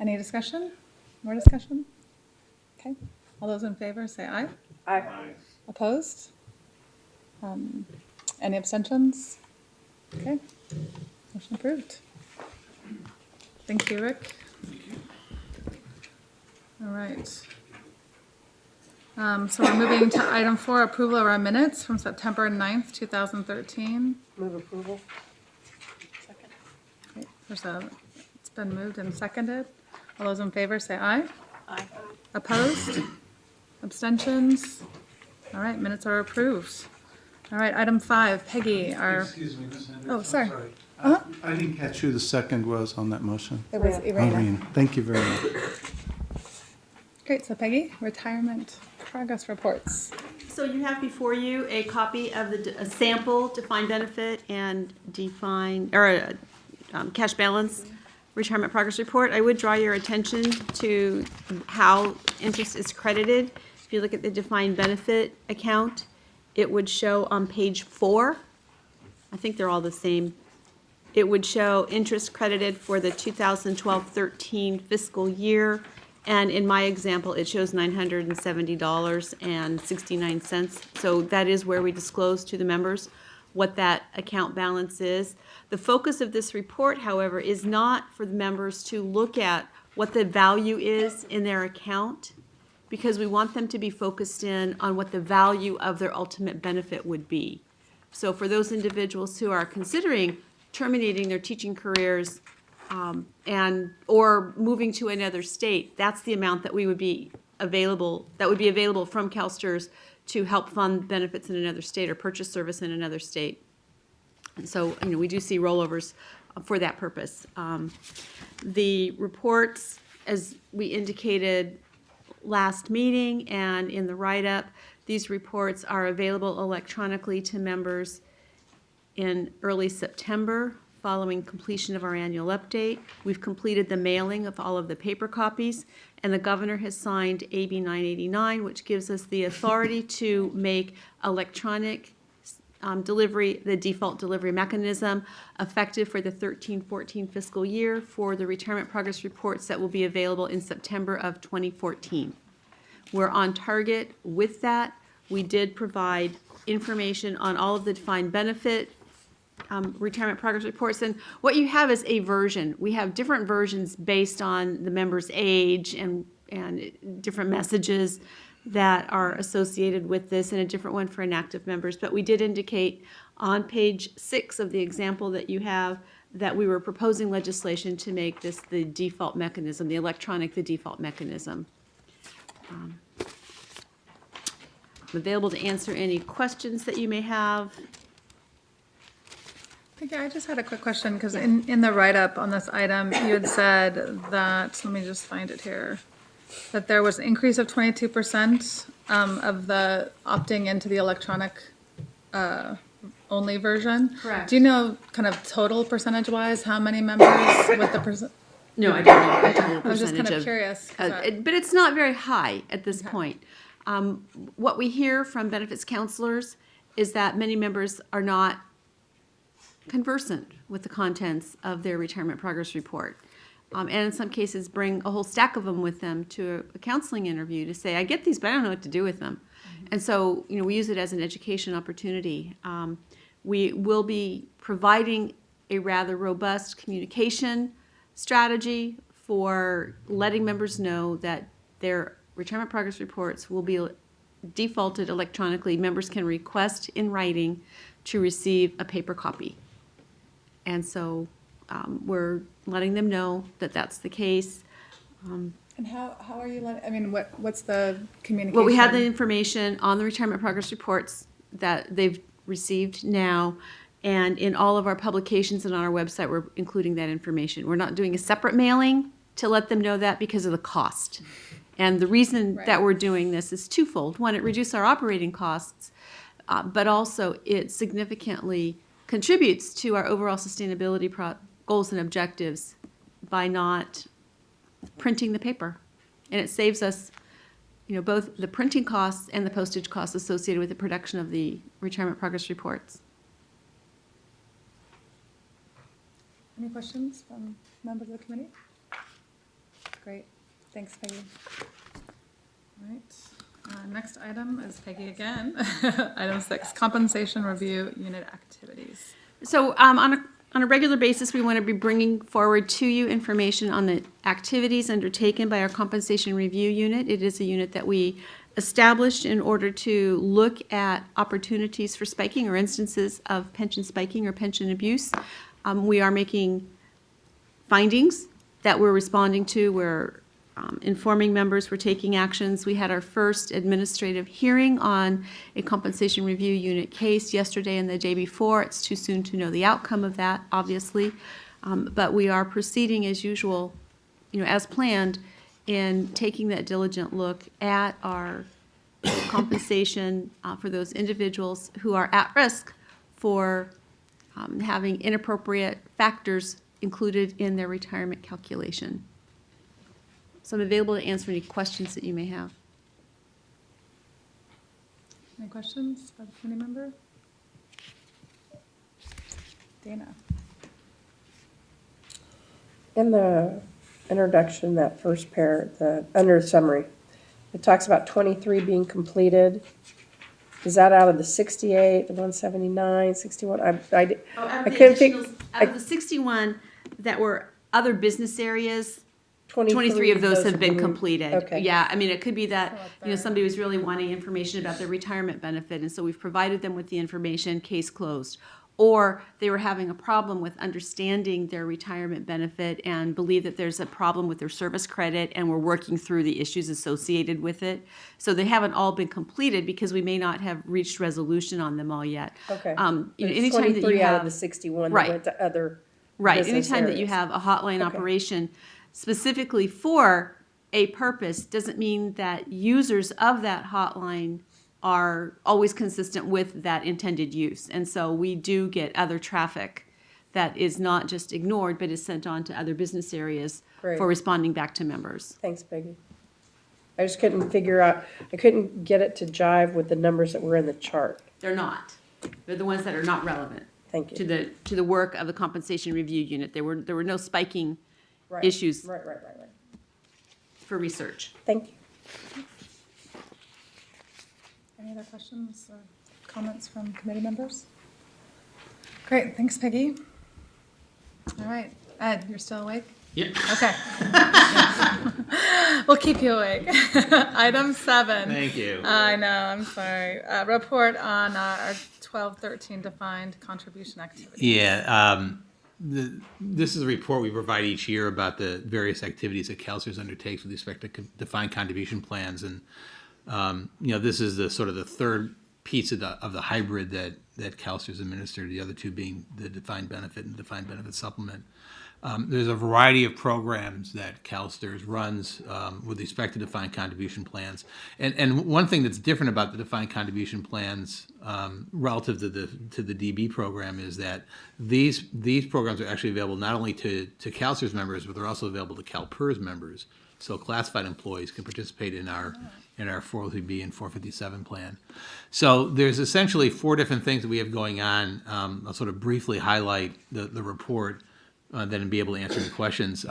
Any discussion? More discussion? Okay. All those in favor, say aye. Aye. Opposed? Any abstentions? Okay. Motion approved. Thank you, Rick. All right. So we're moving to item 4, approval of our minutes from September 9th, 2013. Move approval. Okay, it's been moved and seconded. All those in favor say aye. Aye. Opposed? Abstentions? All right, minutes are approved. All right, item 5, Peggy, Excuse me, Ms. Hendricks. Oh, I'm sorry. I didn't catch who the second was on that motion. It was Irena. Irene, thank you very much. Great, so Peggy, retirement progress reports. So you have before you a copy of a sample defined benefit and cash balance retirement progress report. I would draw your attention to how interest is credited. If you look at the defined benefit account, it would show on page 4, I think they're all the same. It would show interest credited for the 2012-13 fiscal year. And in my example, it shows $970.69. So that is where we disclose to the members what that account balance is. The focus of this report, however, is not for the members to look at what the value is in their account, because we want them to be focused in on what the value of their ultimate benefit would be. So for those individuals who are considering terminating their teaching careers or moving to another state, that's the amount that would be available from CalSTRS to help fund benefits in another state or purchase service in another state. And so, we do see rollovers for that purpose. The reports, as we indicated last meeting and in the write-up, these reports are available electronically to members in early September following completion of our annual update. We've completed the mailing of all of the paper copies, and the governor has signed AB 989, which gives us the authority to make electronic delivery, the default delivery mechanism, effective for the 13-14 fiscal year for the retirement progress reports that will be available in September of 2014. We're on target with that. We did provide information on all of the defined benefit retirement progress reports, and what you have is a version. We have different versions based on the member's age and different messages that are associated with this, and a different one for inactive members. But we did indicate on page 6 of the example that you have that we were proposing legislation to make this the default mechanism, the default mechanism. I'm available to answer any questions that you may have. Thank Yeah, I just had a quick question, because in the write-up on this item, you had said that, let me just find it here, that there was an increase of 22% of the opting into the electronic only version. Correct. Do you know kind of total percentage-wise, how many members with the percent? No, I don't know the total I was just percentage kind of of. curious. 'Cause But it's not very high at this Okay. point. What we hear from benefits counselors is that many members are not conversant with the contents of their retirement progress report. And in some cases, bring a whole stack of them with them to a counseling interview to say, I get these, but I don't know what to do with them. And so, we use it as an education opportunity. We will be providing a rather robust communication strategy for letting members know that their retirement progress reports will be defaulted electronically. Members can request in writing to receive a paper copy. And so we're letting them know that that's the case. And how are you letting, I mean, what's the communication? Well, we have the information on the retirement progress reports that they've received now. And in all of our publications and on our website, we're including that information. We're not doing a separate mailing to let them know that because of the cost. And the reason Right. that we're doing this is twofold. One, it reduces our operating costs, but also it significantly contributes to our overall sustainability goals and objectives by not printing the paper. And it saves us, both the printing costs and the postage costs associated with the production of the retirement progress reports. Any questions from members of the committee? Great, thanks, Peggy. All right, next item is Peggy again. Item 6, compensation review unit activities. So on a regular basis, we want to be bringing forward to you information on the activities undertaken by our compensation review unit. It is a unit that we established in order to look at opportunities for spiking or instances of pension spiking or pension abuse. We are making findings that we're responding to. We're informing members, we're taking actions. We had our first administrative hearing on a compensation review unit case yesterday and the day before. It's too soon to know the outcome of that, obviously. But we are proceeding as usual, as planned, in taking that diligent look at our compensation for those individuals who are at risk for having inappropriate factors included in their retirement calculation. So I'm available to answer any questions that you may have. Any questions by the committee member? Dana? In the introduction, that first pair, under summary, it talks about 23 being completed. Is that out of the 68, the 179, 61? I couldn't figure. Out of the 61 that were other business areas, 23 of those have been completed. Okay. Yeah, I mean, it could be that, somebody was really wanting information about their retirement benefit, and so we've provided them with the information, case closed. Or they were having a problem with understanding their retirement benefit and believe that there's a problem with their service credit, and we're working through the issues associated with it. So they haven't all been completed because we may not have reached resolution on them all yet. Okay. But It's anytime that 23 you out of have the 61 Right. that went to other Right, business anytime that you areas. have a hotline Okay. operation specifically for a purpose doesn't mean that users of that hotline are always consistent with that intended use. And so we do get other traffic that is not just ignored, but is sent on to other business areas Great. for responding back to members. Thanks, Peggy. I just couldn't figure out, I couldn't get it to jive with the numbers that were in the chart. They're not. They're the ones that are not relevant Thank you. to the work of the compensation review unit. There were no spiking Right. issues Right. for research. Thank you. Any other questions or comments from committee members? Great, thanks, Peggy. All right, Ed, you're still awake? Yep. Okay. We'll keep you awake. Item 7. Thank you. I know, I'm sorry. Report on our 1213 defined contribution activity. Yeah, this is a report we provide each year about the various activities that CalSTRS undertakes with respect to defined contribution plans. And, this is the sort of the third piece of the hybrid that CalSTRS administered, the other two being the defined benefit and defined benefit supplement. There's a variety of programs that CalSTRS runs with respect to defined contribution plans. And one thing that's different about the defined contribution plans relative to the DB program is that these programs are actually available not only to CalSTRS members, but they're also available to CalPERS members. So classified employees can participate in our 403B and 457 plan. So there's essentially 4 different things that we have going on. I'll sort of briefly highlight the report, then be able to answer the questions.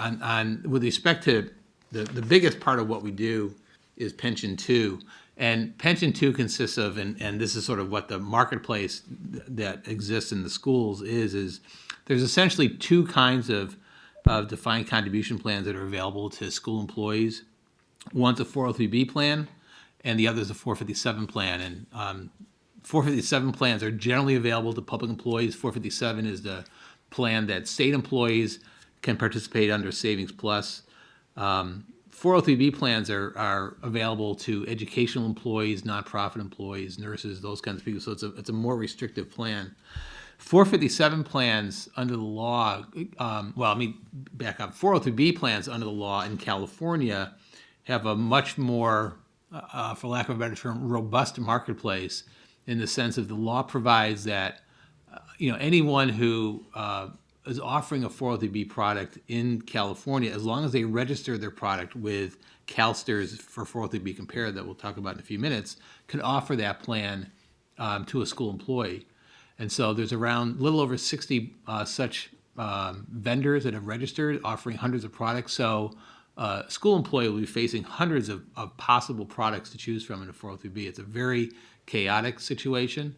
With respect to the biggest part of what we do is Pension 2. And Pension 2 consists of, and this is sort of what the marketplace that exists in the schools is there's essentially 2 kinds of defined contribution plans that are available to school employees. One's a 403B plan, and the other is a 457 plan. And 457 plans are generally available to public employees. 457 is the plan that state employees can participate under Savings Plus. 403B plans are available to educational employees, nonprofit employees, nurses, those kinds of people. So it's a more restrictive plan. 457 plans under the law, back up. 403B plans under the law in California have a much more, for lack of a better term, robust marketplace, in the sense of the law provides that anyone who is offering a 403B product in California, as long as they register their product with CalSTRS for 403B Compare, that we'll talk about in a few minutes, can offer that plan to a school employee. And so there's around a little over 60 such vendors that have registered, offering hundreds of products. So a school employee will be facing hundreds of possible products to choose from in a 403B. It's a very chaotic situation.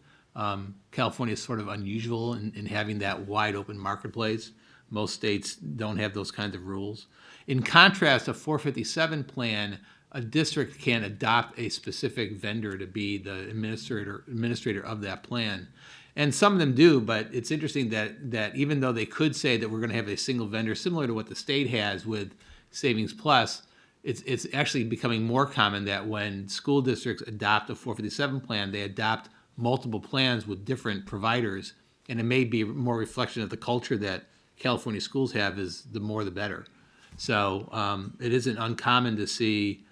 California is sort of unusual in having that wide open marketplace. Most states don't have those kinds of rules. In contrast, a 457 plan, a district can adopt a specific vendor to be the administrator of that plan. And some of them do, but it's interesting that even though they could say that we're going to have a single vendor, similar to what the state has with Savings Plus, it's actually becoming more common that when school districts adopt a 457 plan, they adopt multiple plans with different providers, and it may be more reflection of the culture that California schools have, is the more the better. So it isn't uncommon to see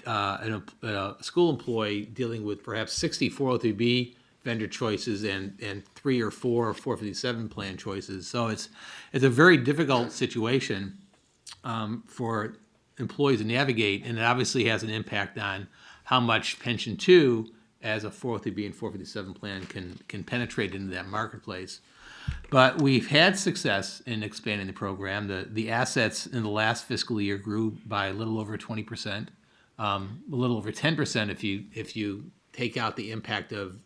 a school employee dealing with perhaps 60 403B vendor choices and 3 or 4 457 plan choices. So it's a very difficult situation for employees to navigate, and it obviously has an impact on how much Pension 2 as a 403B and 457 plan can penetrate into that marketplace. But we've had success in expanding the program. The assets in the last fiscal year grew by a little over 20%, a little over 10% if you take out the impact of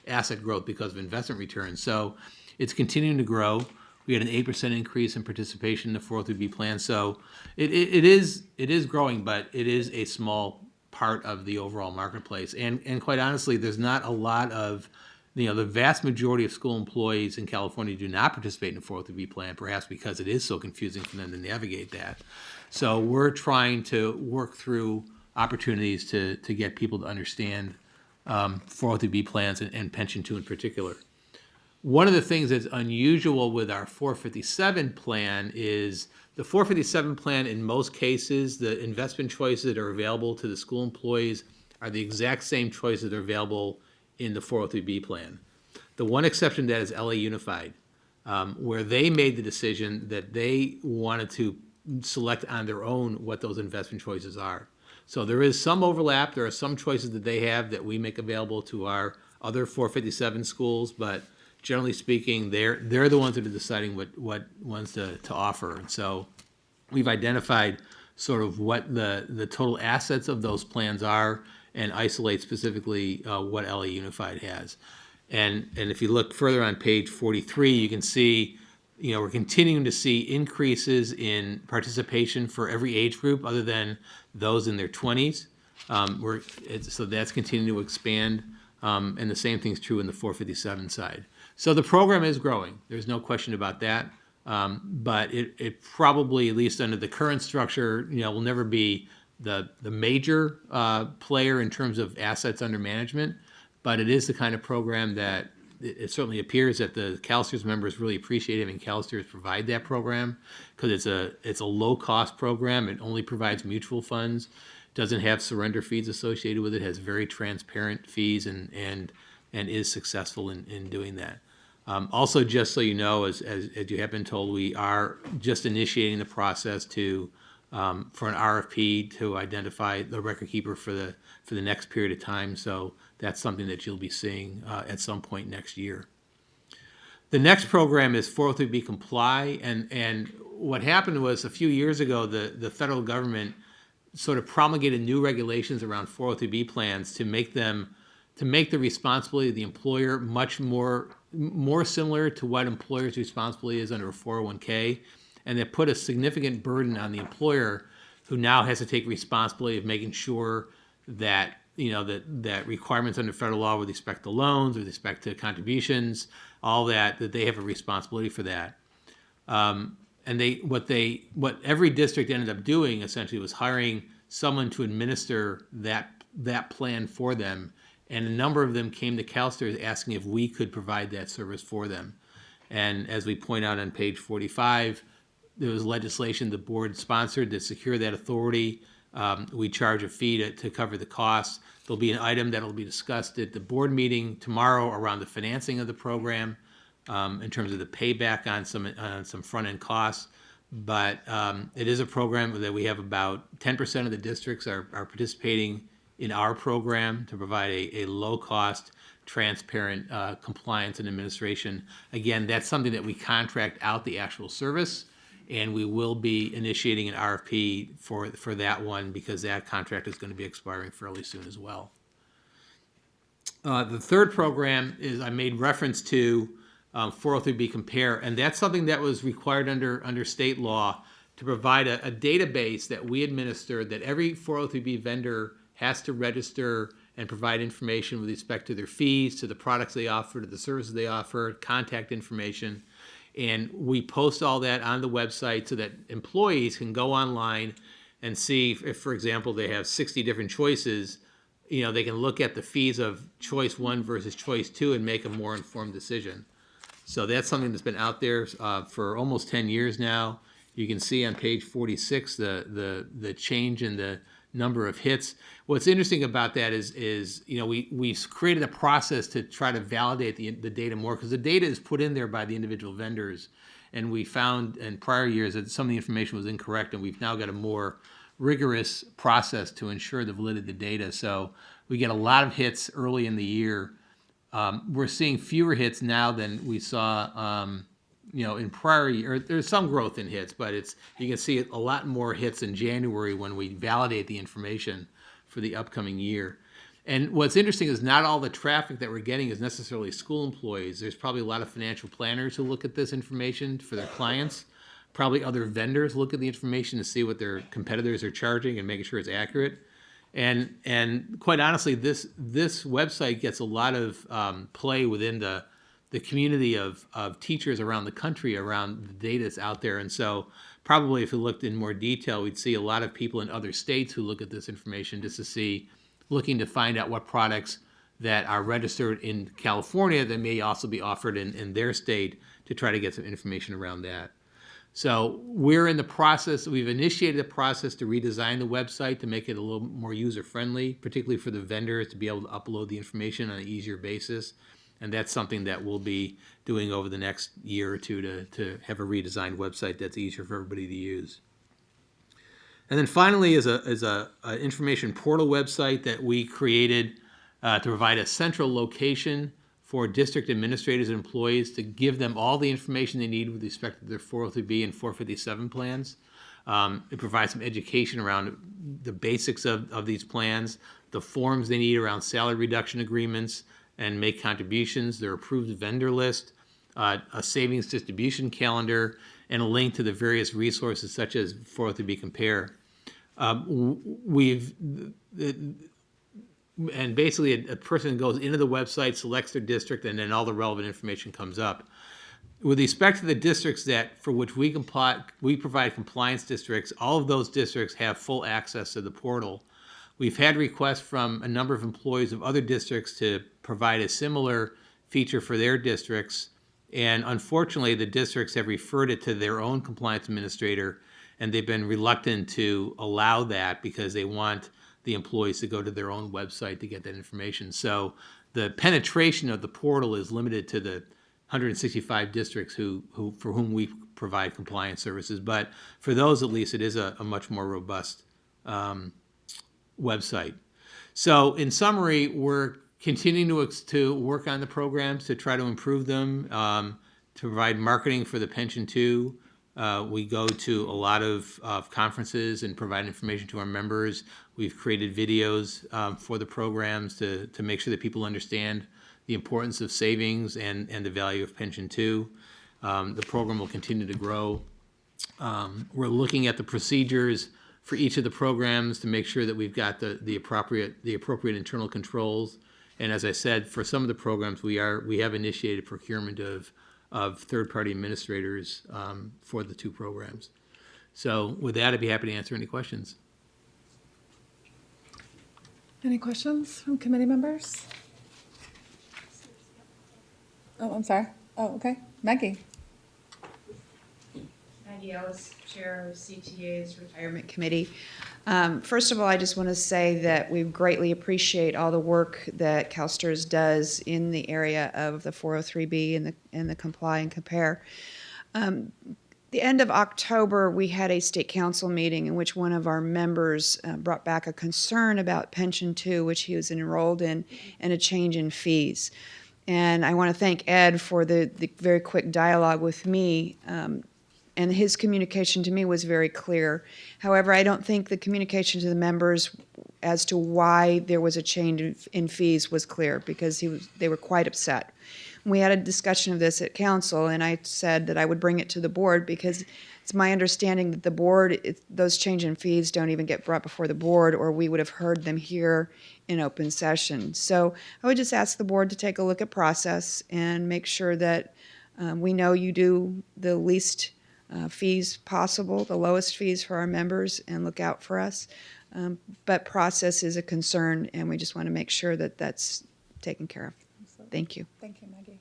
asset growth because of investment returns. So it's continuing to grow. We had an 8% increase in participation in the 403B plan. So it is growing, but it is a small part of the overall marketplace. And quite honestly, there's not a lot of, the vast majority of school employees in California do not participate in a 403B plan, perhaps because it is so confusing for them to navigate that. So we're trying to work through opportunities to get people to understand 403B plans and Pension 2 in particular. One of the things that's unusual with our 457 plan is the 457 plan, in most cases, the investment choices that are available to the school employees are the exact same choices that are available in the 403B plan. The one exception to that is LA Unified, where they made the decision that they wanted to select on their own what those investment choices are. So there is some overlap. There are some choices that they have that we make available to our other 457 schools, but generally speaking, they're the ones that are deciding what ones to offer. And so we've identified sort of what the total assets of those plans are and isolate specifically what LA Unified has. And if you look further on page 43, you can see, we're continuing to see increases in participation for every age group other than those in their 20s. So that's continuing to expand, and the same thing's true in the 457 side. So the program is growing. There's no question about that. But it probably, at least under the current structure, will never be the major player in terms of assets under management. but it is the kind of program that it certainly appears that the CalSTRS members really appreciate having CalSTRS provide that program, because it's a low-cost program. It only provides mutual funds, doesn't have surrender fees associated with it, has very transparent fees, and is successful in doing that. Also, just so you know, as you have been told, we are just initiating the process for an RFP to identify the record keeper for the next period of time. So that's something that you'll be seeing at some point next year. The next program is 403B Comply, and what happened was a few years ago, the federal government sort of promulgated new regulations around 403B plans to make the responsibility of the employer much more similar to what employer's responsibility is under a 401k, and that put a significant burden on the employer, who now has to take responsibility of making sure that that requirements under federal law with respect to loans, with respect to contributions, all that they have a responsibility for that. And what every district ended up doing essentially was hiring someone to administer that plan for them. And a number of them came to CalSTRS asking if we could provide that service for them. And as we point out on page 45, there was legislation the board sponsored to secure that authority. We charge a fee to cover the costs. There'll be an item that will be discussed at the board meeting tomorrow around the financing of the program, in terms of the payback on some front-end costs. But it is a program that we have about 10% of the districts are participating in our program to provide a low-cost, transparent compliance and administration. Again, that's something that we contract out the actual service, and we will be initiating an RFP for that one, because that contract is going to be expiring fairly soon as well. The third program is, I made reference to 403B Compare, and that's something that was required under state law to provide a database that we administer, that every 403B vendor has to register and provide information with respect to their fees, to the products they offer, to the services they offer, contact information. And we post all that on the website so that employees can go online and see if, for example, they have 60 different choices, they can look at the fees of choice 1 versus choice 2 and make a more informed decision. So that's something that's been out there for almost 10 years now. You can see on page 46 the change in the number of hits. What's interesting about that is we've created a process to try to validate the data more, because the data is put in there by the individual vendors, and we found in prior years that some of the information was incorrect, and we've now got a more rigorous process to ensure the validity of the data. So we get a lot of hits early in the year. We're seeing fewer hits now than we saw in prior year. There's some growth in hits, but you can see a lot more hits in January when we validate the information for the upcoming year. And what's interesting is not all the traffic that we're getting is necessarily school employees. There's probably a lot of financial planners who look at this information for their clients. Probably other vendors look at the information to see what their competitors are charging and making sure it's accurate. And quite honestly, this website gets a lot of play within the community of teachers around the country around the data that's out there. And so probably if we looked in more detail, we'd see a lot of people in other states who look at this information just to see, looking to find out what products that are registered in California that may also be offered in their state, to try to get some information around that. So we're in the process, we've initiated a process to redesign the website to make it a little more user-friendly, particularly for the vendors to be able to upload the information on an easier basis. And that's something that we'll be doing over the next year or two to have a redesigned website that's easier for everybody to use. And then finally is a information portal website that we created to provide a central location for district administrators and employees to give them all the information they need with respect to their 403B and 457 plans. It provides some education around the basics of these plans, the forms they need around salary reduction agreements and make contributions, their approved vendor list, a savings distribution calendar, and a link to the various resources such as 403B Compare. And basically a person goes into the website, selects their district, and then all the relevant information comes up. With respect to the districts for which we provide compliance districts, all of those districts have full access to the portal. We've had requests from a number of employees of other districts to provide a similar feature for their districts. And unfortunately, the districts have referred it to their own compliance administrator, and they've been reluctant to allow that because they want the employees to go to their own website to get that information. So the penetration of the portal is limited to the 165 districts for whom we provide compliance services. But for those, at least, it is a much more robust website. So in summary, we're continuing to work on the programs to try to improve them, to provide marketing for the Pension 2. We go to a lot of conferences and provide information to our members. We've created videos for the programs to make sure that people understand the importance of savings and the value of Pension 2. The program will continue to grow. We're looking at the procedures for each of the programs to make sure that we've got the appropriate internal controls. And as I said, for some of the programs, we have initiated procurement of third-party administrators for the 2 programs. So with that, I'd be happy to answer any questions. Any questions from committee members? Oh, I'm sorry. Oh, okay. Maggie. Maggie Ellis, Chair of CTA's Retirement Committee. First of all, I just want to say that we greatly appreciate all the work that CalSTRS does in the area of the 403B and the comply and compare. The end of October, we had a state council meeting in which one of our members brought back a concern about Pension 2, which he was enrolled in, and a change in fees. And I want to thank Ed for the very quick dialogue with me, and his communication to me was very clear. However, I don't think the communication to the members as to why there was a change in fees was clear, because they were quite upset. We had a discussion of this at council, and I said that I would bring it to the board because it's my understanding that the board, those change in fees don't even get brought before the board, or we would have heard them here in open session. So I would just ask the board to take a look at process and make sure that we know you do the least fees possible, the lowest fees for our members, and look out for us. But process is a concern, and we just want to make sure that that's taken care of. Thank you. Thank you, Maggie.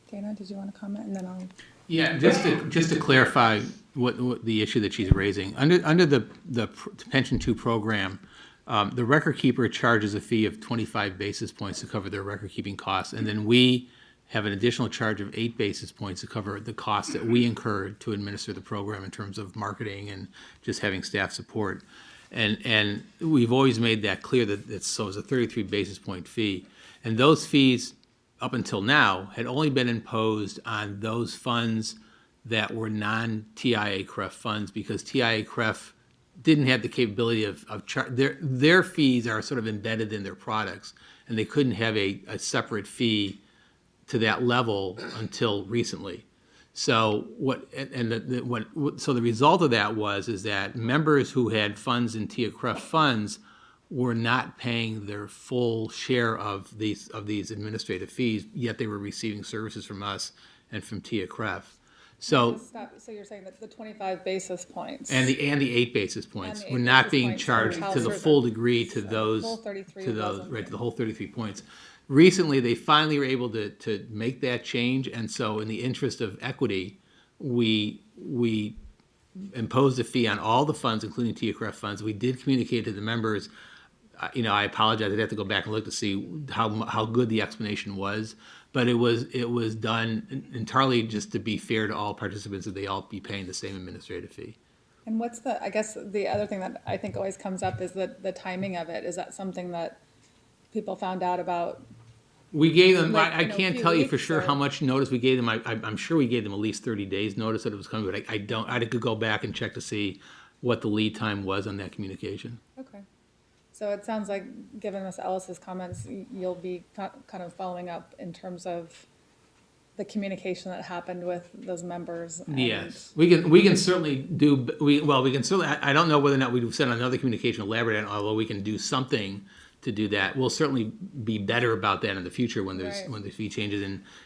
Dana, did you want to comment? And then I'll. Yeah, just to clarify what the issue that she's raising. Under the Pension 2 program, the record keeper charges a fee of 25 basis points to cover their record keeping costs, and then we have an additional charge of 8 basis points to cover the costs that we incur to administer the program in terms of marketing and just having staff support. And we've always made that clear that it's a 33 basis point fee. And those fees, up until now, had only been imposed on those funds that were non-TIA-CREF funds, because TIA-CREF didn't have the capability of their fees are sort of embedded in their products, and they couldn't have a separate fee to that level until recently. So so the result of that is that members who had funds in TIA-CREF funds were not paying their full share of these administrative fees, yet they were receiving services from us and from TIA-CREF. So you're saying that the 25 basis points and the 8 basis points And the were 8 not basis being points charged for to the CalSTRS. full degree to So those the full 33 to those wasn't. right to the whole 33 points. Recently, they finally were able to make that change, and so in the interest of equity, we imposed a fee on all the funds, including TIA-CREF funds. We did communicate to the members. I apologize. I'd have to go back and look to see how good the explanation was, but it was done entirely just to be fair to all participants, that they all be paying the same administrative fee. And what's I guess the other thing that I think always comes up is the timing of it. Is that something that people found out about? We gave them, Like, I can't few tell you for weeks sure or- how much notice we gave them. I'm sure we gave them at least 30 days notice that it was coming, but I could go back and check to see what the lead time was on that communication. Okay. So it sounds like, given Ms. Ellis's comments, you'll be kind of following up in terms of the communication that happened with those members. And Yes, we can certainly do, we can certainly, I don't know whether or not we've sent another communication elaborate on, although we can do something to do that. We'll certainly be better about that in the future when there's fee changes,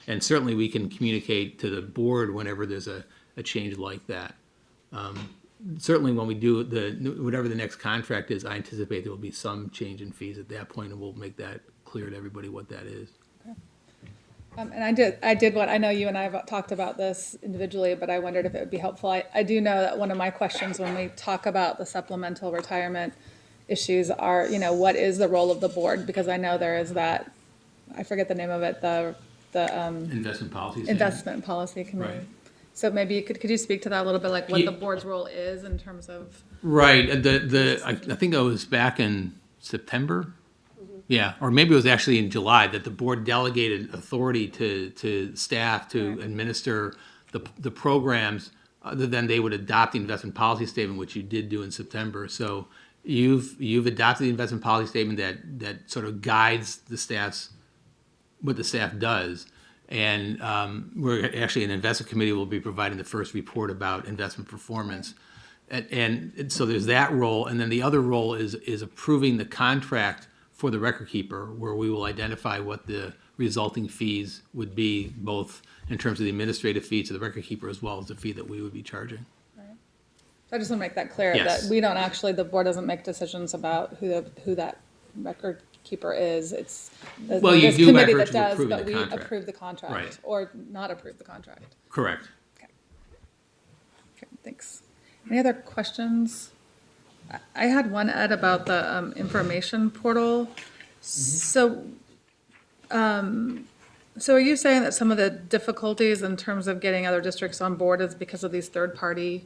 and certainly we can communicate to the board whenever there's a change like that. certainly when we do whatever the next contract is, I anticipate there will be some change in fees at that point, and we'll make that clear to everybody what that is. And I did what, I know you and I have talked about this individually, but I wondered if it would be helpful. I do know that one of my questions when we talk about the supplemental retirement issues are, what is the role of the board? Because I know there is that, I forget the name of it, the Investment policy. investment policy committee. Right. So maybe could you speak to that a little bit, like what the board's role is in terms of? Right. I think it was back in September. Yeah, or maybe it was actually in July that the board delegated authority to staff to administer the programs, other than they would adopt the investment policy statement, which you did do in September. So you've adopted the investment policy statement that sort of guides the staff's what the staff does. And we're actually, an investment committee will be providing the first report about investment performance. And so there's that role. And then the other role is approving the contract for the record keeper, where we will identify what the resulting fees would be, both in terms of the administrative fee to the record keeper as well as the fee that we would be charging. So I just want to make that clear, Yes. that we don't actually, the board doesn't make decisions about who that record keeper is. It's Well, you this do by committee virtue that of does, approving but the we contract. approve the contract Right. or not approve the contract. Correct. Okay, thanks. Any other questions? I had one, Ed, about the information portal. So, so are you saying that some of the difficulties in terms of getting other districts on board is because of these third-party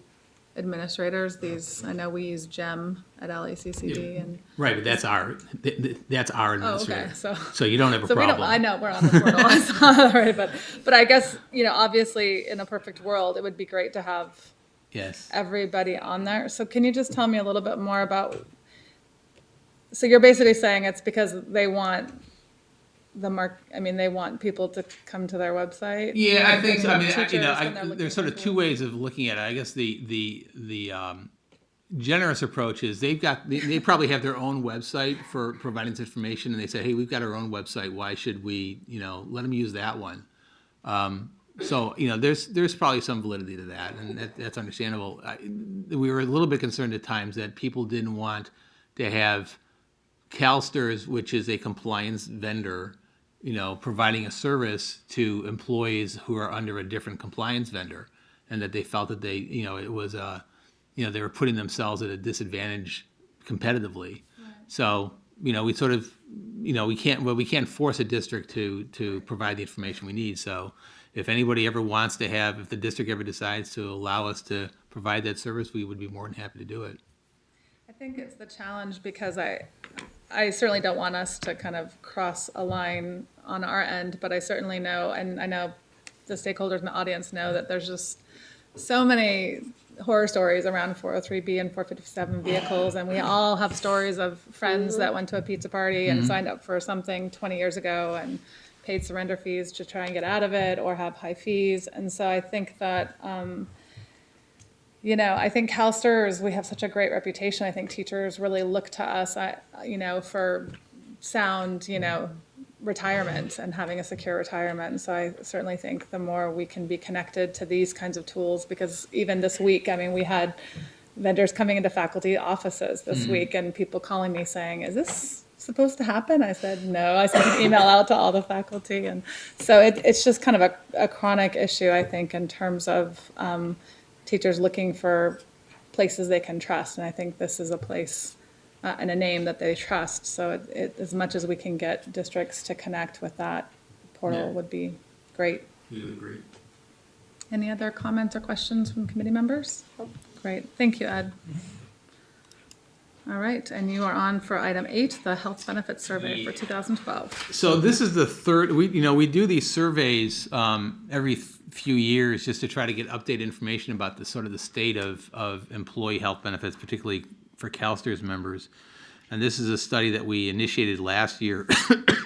administrators? These, I know we use GEM at LACCD and. Right, but that's our Oh, administrator. okay, So you don't have a So we problem. don't, I know, we're on the portal, it's all right, but I guess, obviously, in a perfect world, it would be great to have Yes. everybody on there. So can you just tell me a little bit more about, so you're basically saying it's because they want they want people to come to their website? Yeah, I think so. I mean, Teachers, when they're looking there's sort of for two ways of looking at it. I guess the generous approach is they probably have their own website for providing this information, and they say, hey, we've got our own website. Why should we, let them use that one? So there's probably some validity to that, and that's understandable. We were a little bit concerned at times that people didn't want to have CalSTRS, which is a compliance vendor, providing a service to employees who are under a different compliance vendor, and that they felt that they, it was they were putting themselves at a disadvantage competitively. Right. So, we sort of, we can't force a district to provide the information we need. So if anybody ever wants to if the district ever decides to allow us to provide that service, we would be more than happy to do it. I think it's the challenge because I certainly don't want us to kind of cross a line on our end, but I certainly know, and I know the stakeholders in the audience know, that there's just so many horror stories around 403B and 457 vehicles, and we all have stories of friends that went to a pizza party and signed up for something 20 years ago and paid surrender fees to try and get out of it or have high fees. And so I think that, I think CalSTRS, we have such a great reputation. I think teachers really look to us, for sound, retirement and having a secure retirement. And so I certainly think the more we can be connected to these kinds of tools, because even this week, we had vendors coming into faculty offices this week and people calling me saying, is this supposed to happen? I said, no. I sent an email out to all the faculty. And so it's just kind of a chronic issue, I think, in terms of teachers looking for places they can trust. And I think this is a place and a name that they trust. So as much as we can get districts to connect with that portal would be great. We would agree. Any other comments or questions from committee members? Great. Thank you, Ed. All right, and you are on for item 8, the health benefits survey for 2012. So this is the third. We do these surveys every few years just to try to get updated information about the sort of the state of employee health benefits, particularly for CalSTRS members. And this is a study that we initiated last year.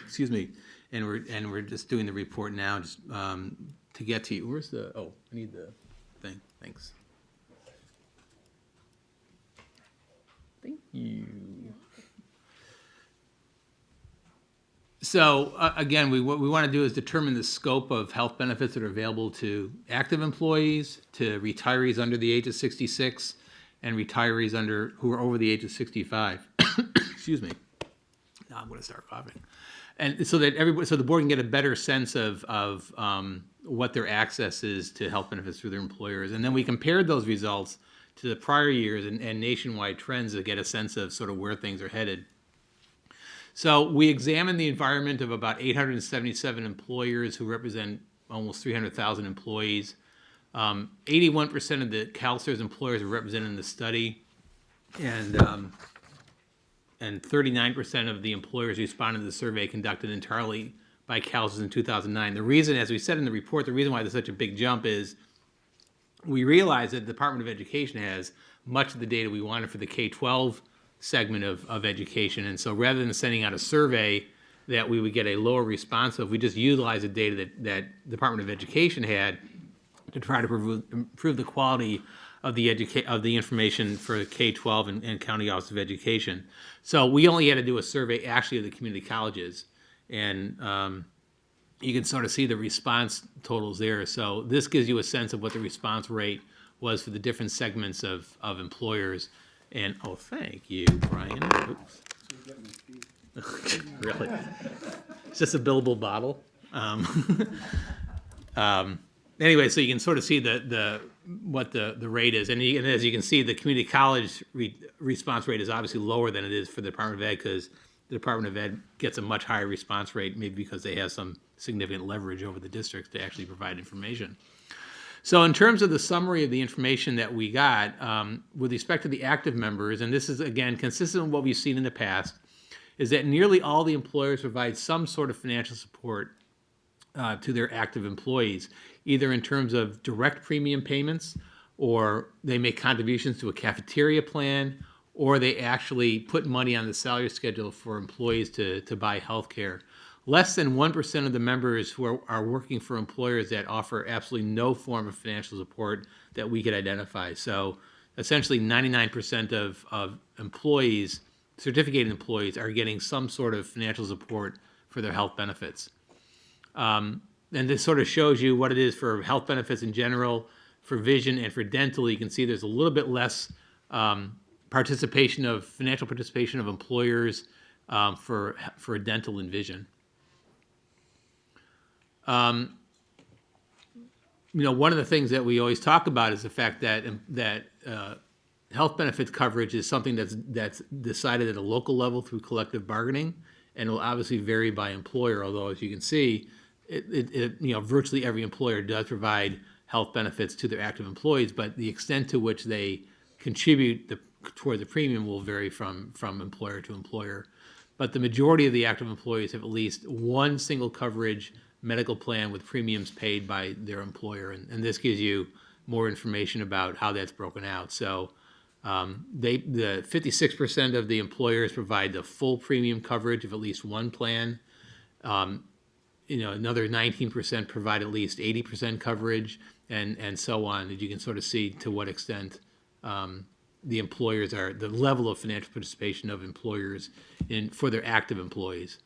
Excuse me. And we're just doing the report now, just to get to you. Where's the? Oh, I need the thing. Thanks. Thank you. So again, what we want to do is determine the scope of health benefits that are available to active employees, to retirees under the age of 66, and retirees who are over the age of 65. Excuse me. Now I'm going to start coughing. And so that so the board can get a better sense of what their access is to health benefits through their employers. And then we compared those results to the prior years and nationwide trends to get a sense of sort of where things are headed. So we examined the environment of about 877 employers who represent almost 300,000 employees. 81% of the CalSTRS employers were represented in the study, and 39% of the employers responded to the survey conducted entirely by CalSTRS in 2009. The reason, as we said in the report, the reason why there's such a big jump is we realize that the Department of Education has much of the data we wanted for the K-12 segment of education. And so rather than sending out a survey that we would get a lower response of, we just utilized the data that Department of Education had to try to improve the quality of the information for K-12 and County Office of Education. So we only had to do a survey actually of the community colleges. And you can sort of see the response totals there. So this gives you a sense of what the response rate was for the different segments of employers. And, oh, thank you, Brian. Oops. Really? It's just a billable bottle. Anyway, so you can sort of see what the rate is. And as you can see, the community college response rate is obviously lower than it is for the Department of Ed, because the Department of Ed gets a much higher response rate, maybe because they have some significant leverage over the districts to actually provide information. So in terms of the summary of the information that we got, with respect to the active members, and this is, again, consistent with what we've seen in the past, is that nearly all the employers provide some sort of financial support to their active employees, either in terms of direct premium payments, or they make contributions to a cafeteria plan, or they actually put money on the salary schedule for employees to buy health care. Less than 1% of the members who are working for employers that offer absolutely no form of financial support that we could identify. So essentially 99% of employees, certificated employees, are getting some sort of financial support for their health benefits. And this sort of shows you what it is for health benefits in general, for vision, and for dental. You can see there's a little bit less financial participation of employers for dental and vision. One of the things that we always talk about is the fact that health benefits coverage is something that's decided at a local level through collective bargaining, and will obviously vary by employer. Although, as you can see, virtually every employer does provide health benefits to their active employees, but the extent to which they contribute toward the premium will vary from employer to employer. But the majority of the active employees have at least one single coverage medical plan with premiums paid by their employer, and this gives you more information about how that's broken out. So the 56% of the employers provide the full premium coverage of at least one plan. Another 19% provide at least 80% coverage, and so on. And you can sort of see to what extent the employers are, the level of financial participation of employers for their active employees.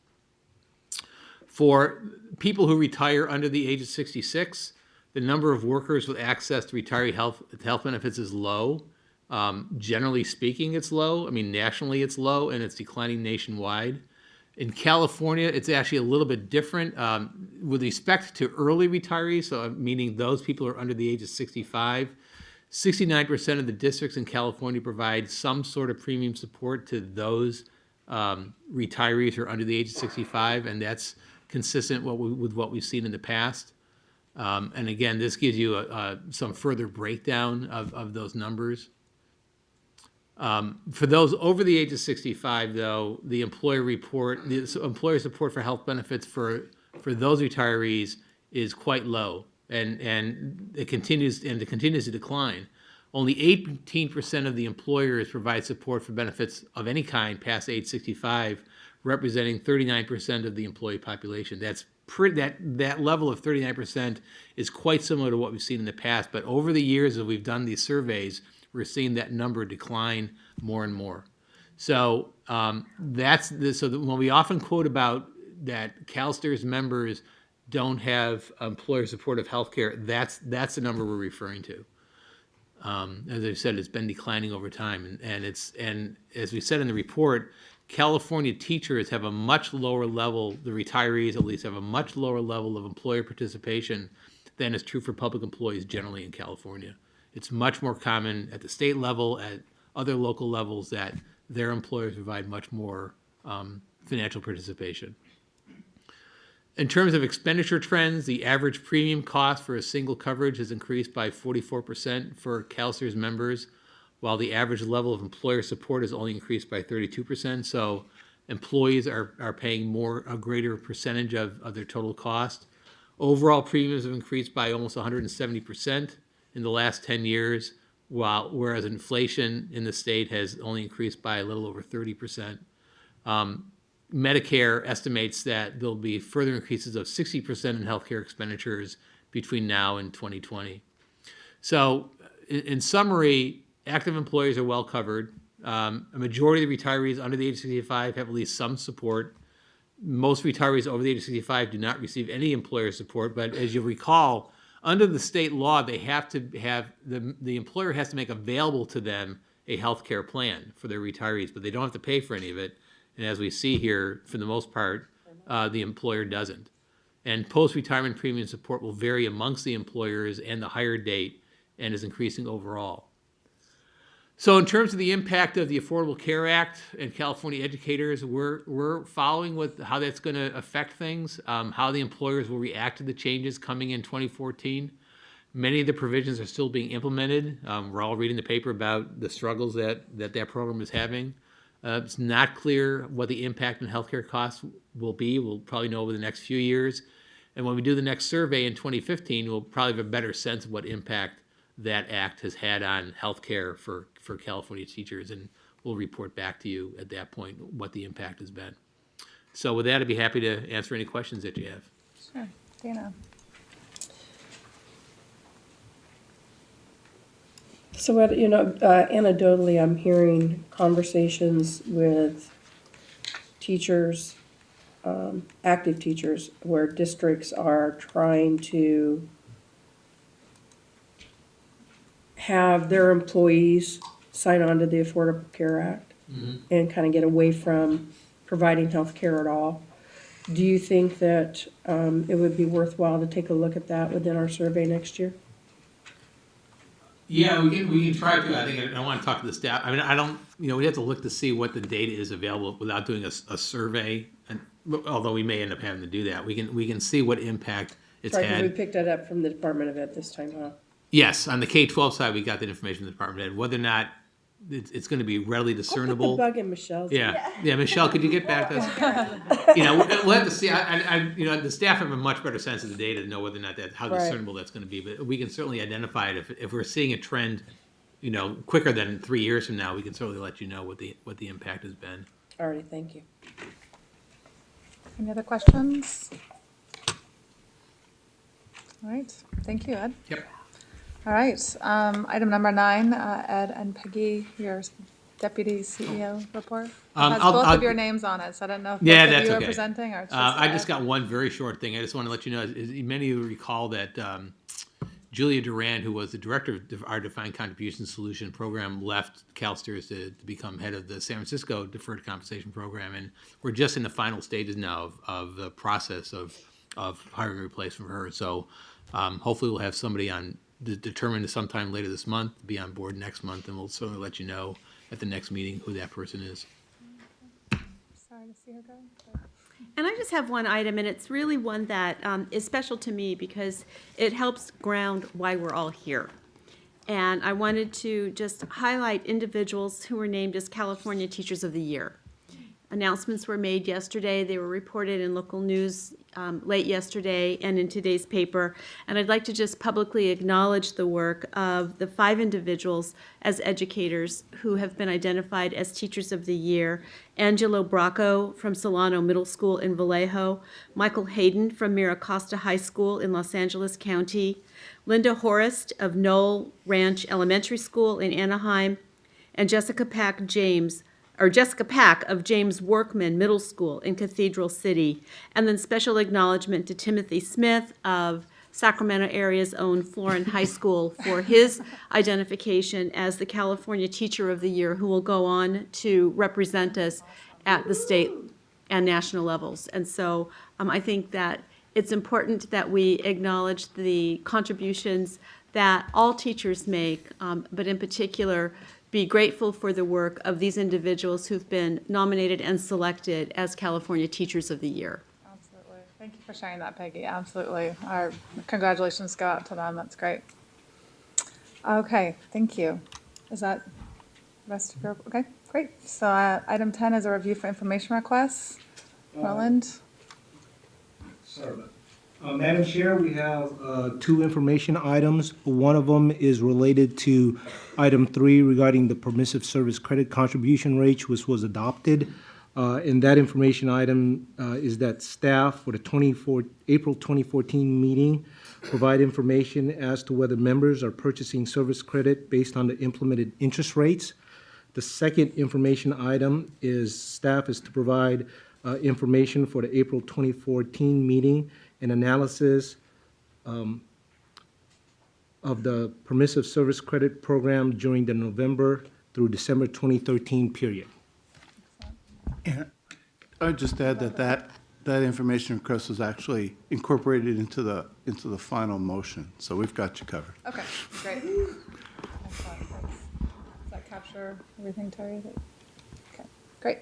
For people who retire under the age of 66, the number of workers with access to retiree health benefits is low. Generally speaking, it's low. I mean, nationally it's low, and it's declining nationwide. In California, it's actually a little bit different. With respect to early retirees, so meaning those people who are under the age of 65, 69% of the districts in California provide some sort of premium support to those retirees who are under the age of 65, and that's consistent with what we've seen in the past. And again, this gives you some further breakdown of those numbers. For those over the age of 65, though, the employer support for health benefits for those retirees is quite low, and it continues to decline. Only 18% of the employers provide support for benefits of any kind past age 65, representing 39% of the employee population. That level of 39% is quite similar to what we've seen in the past, but over the years as we've done these surveys, we're seeing that number decline more and more. So when we often quote about that CalSTRS members don't have employer supportive health care, that's the number we're referring to. As I've said, it's been declining over time, and as we said in the report, California teachers have a much lower level, the retirees at least have a much lower level of employer participation than is true for public employees generally in California. It's much more common at the state level, at other local levels, that their employers provide much more financial participation. In terms of expenditure trends, the average premium cost for a single coverage has increased by 44% for CalSTRS members, while the average level of employer support has only increased by 32%. So employees are paying a greater percentage of their total cost. Overall premiums have increased by almost 170% in the last 10 years, whereas inflation in the state has only increased by a little over 30%. Medicare estimates that there'll be further increases of 60% in healthcare expenditures between now and 2020. So in summary, active employees are well covered. A majority of the retirees under the age of 65 have at least some support. Most retirees over the age of 65 do not receive any employer support, but as you recall, under the state law, they have to have, the employer has to make available to them a health care plan for their retirees, but they don't have to pay for any of it. And as we see here, for the most part, the employer doesn't. And post-retirement premium support will vary amongst the employers and the hire date and is increasing overall. So in terms of the impact of the Affordable Care Act and California educators, we're following how that's going to affect things, how the employers will react to the changes coming in 2014. Many of the provisions are still being implemented. We're all reading the paper about the struggles that program is having. It's not clear what the impact on healthcare costs will be. We'll probably know over the next few years. And when we do the next survey in 2015, we'll probably have a better sense of what impact that act has had on healthcare for California teachers, and we'll report back to you at that point what the impact has been. So with that, I'd be happy to answer any questions that you have. Sure. Dana? So, anecdotally, I'm hearing conversations with teachers, active teachers, where districts are trying to have their employees sign on to the Affordable Care Act and kind of get away from providing health care at all. Do you think that it would be worthwhile to take a look at that within our survey next year? Yeah, we can try to. I think I want to talk to the staff. I mean, I don't, we have to look to see what the data is available without doing a survey. And although we may end up having to do that, we can see what impact it's Right, 'cause had. we picked that up from the Department of Ed this time, huh? Yes, on the K-12 side, we got that information from the Department of Ed. Whether or not it's going to be readily discernible. I'll put the bug in Michelle's. Yeah, Michelle, could you get back to us? We'll have to see. The staff have a much better sense of the data to know whether or not how discernible that's going to be. But we can certainly identify it if we're seeing a trend, quicker than 3 years from now. We can certainly let you know what the impact has been. All right, thank you. Any other questions? All right, thank you, Ed. Yep. All right, item number 9, Ed and Peggy, your deputy CEO report. It has both of your names on it, so I don't know if both of you are presenting or it's just I just got one very short thing. I just want to let you know, many of you recall that Julia Duran, who was the director of our Defined Contribution Solution program, left CalSTRS to become head of the San Francisco Deferred Compensation Program, and we're just in the final stages now of the process of hiring a replacement for her. So hopefully we'll have somebody determined sometime later this month to be on board next month, and we'll certainly let you know at the next meeting who that person is. Sorry to see her go. And I just have one item, and it's really one that is special to me because it helps ground why we're all here. And I wanted to just highlight individuals who were named as California Teachers of the Year. Announcements were made yesterday. They were reported in local news late yesterday and in today's paper. And I'd like to just publicly acknowledge the work of the 5 individuals as educators who have been identified as Teachers of the Year. Angelo Bracco from Solano Middle School in Vallejo, Michael Hayden from Mira Costa High School in Los Angeles County, Linda Horst of Knoll Ranch Elementary School in Anaheim, and Jessica Pack of James Workman Middle School in Cathedral City. And then special acknowledgement to Timothy Smith of Sacramento area's own Florin High School for his identification as the California Teacher of the Year, who will go on to represent us at the state and national levels. And so I think that it's important that we acknowledge the contributions that all teachers make, but in particular, be grateful for the work of these individuals who've been nominated and selected as California Teachers of the Year. Absolutely. Thank you for sharing that, Peggy. Absolutely. Our congratulations go out to them. That's great. Okay, thank you. Is that the rest of your, okay, great. So item 10 is a review for information requests. Roland? Madam Chair, we have two information items. One of them is related to item 3 regarding the permissive service credit contribution rate, which was adopted. And that information item is that staff for the April 2014 meeting provide information as to whether members are purchasing service credit based on the implemented interest rates. The second information item is staff is to provide information for the April 2014 meeting and analysis of the permissive service credit program during the November through December 2013 period. I'd just add that information request was actually incorporated into the final motion, so we've got you covered. Okay, great. Excellent. Does that capture everything, Terry? Okay, great.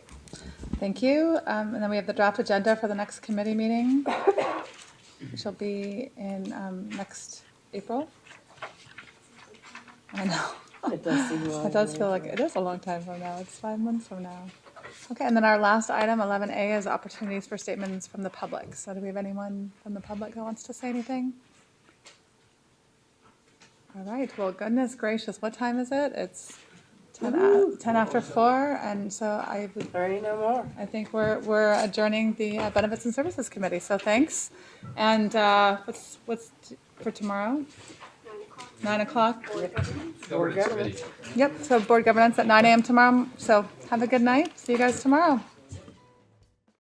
Thank you. And then we have the draft agenda for the next committee meeting, which will be in next April. I know. It does seem long. It does feel like it is a long time from now. It's 5 months from now. Okay, and then our last item, 11A, is opportunities for statements from the public. So do we have anyone from the public who wants to say anything? All right, well, goodness gracious, what time is it? It's 10 after 4, and so I would, There ain't no more. I think we're adjourning the Benefits and Services Committee, so thanks. And what's for tomorrow? 9 o'clock? Board governance. Yep, so board governance at 9 a.m. tomorrow, so have a good night. See you guys tomorrow.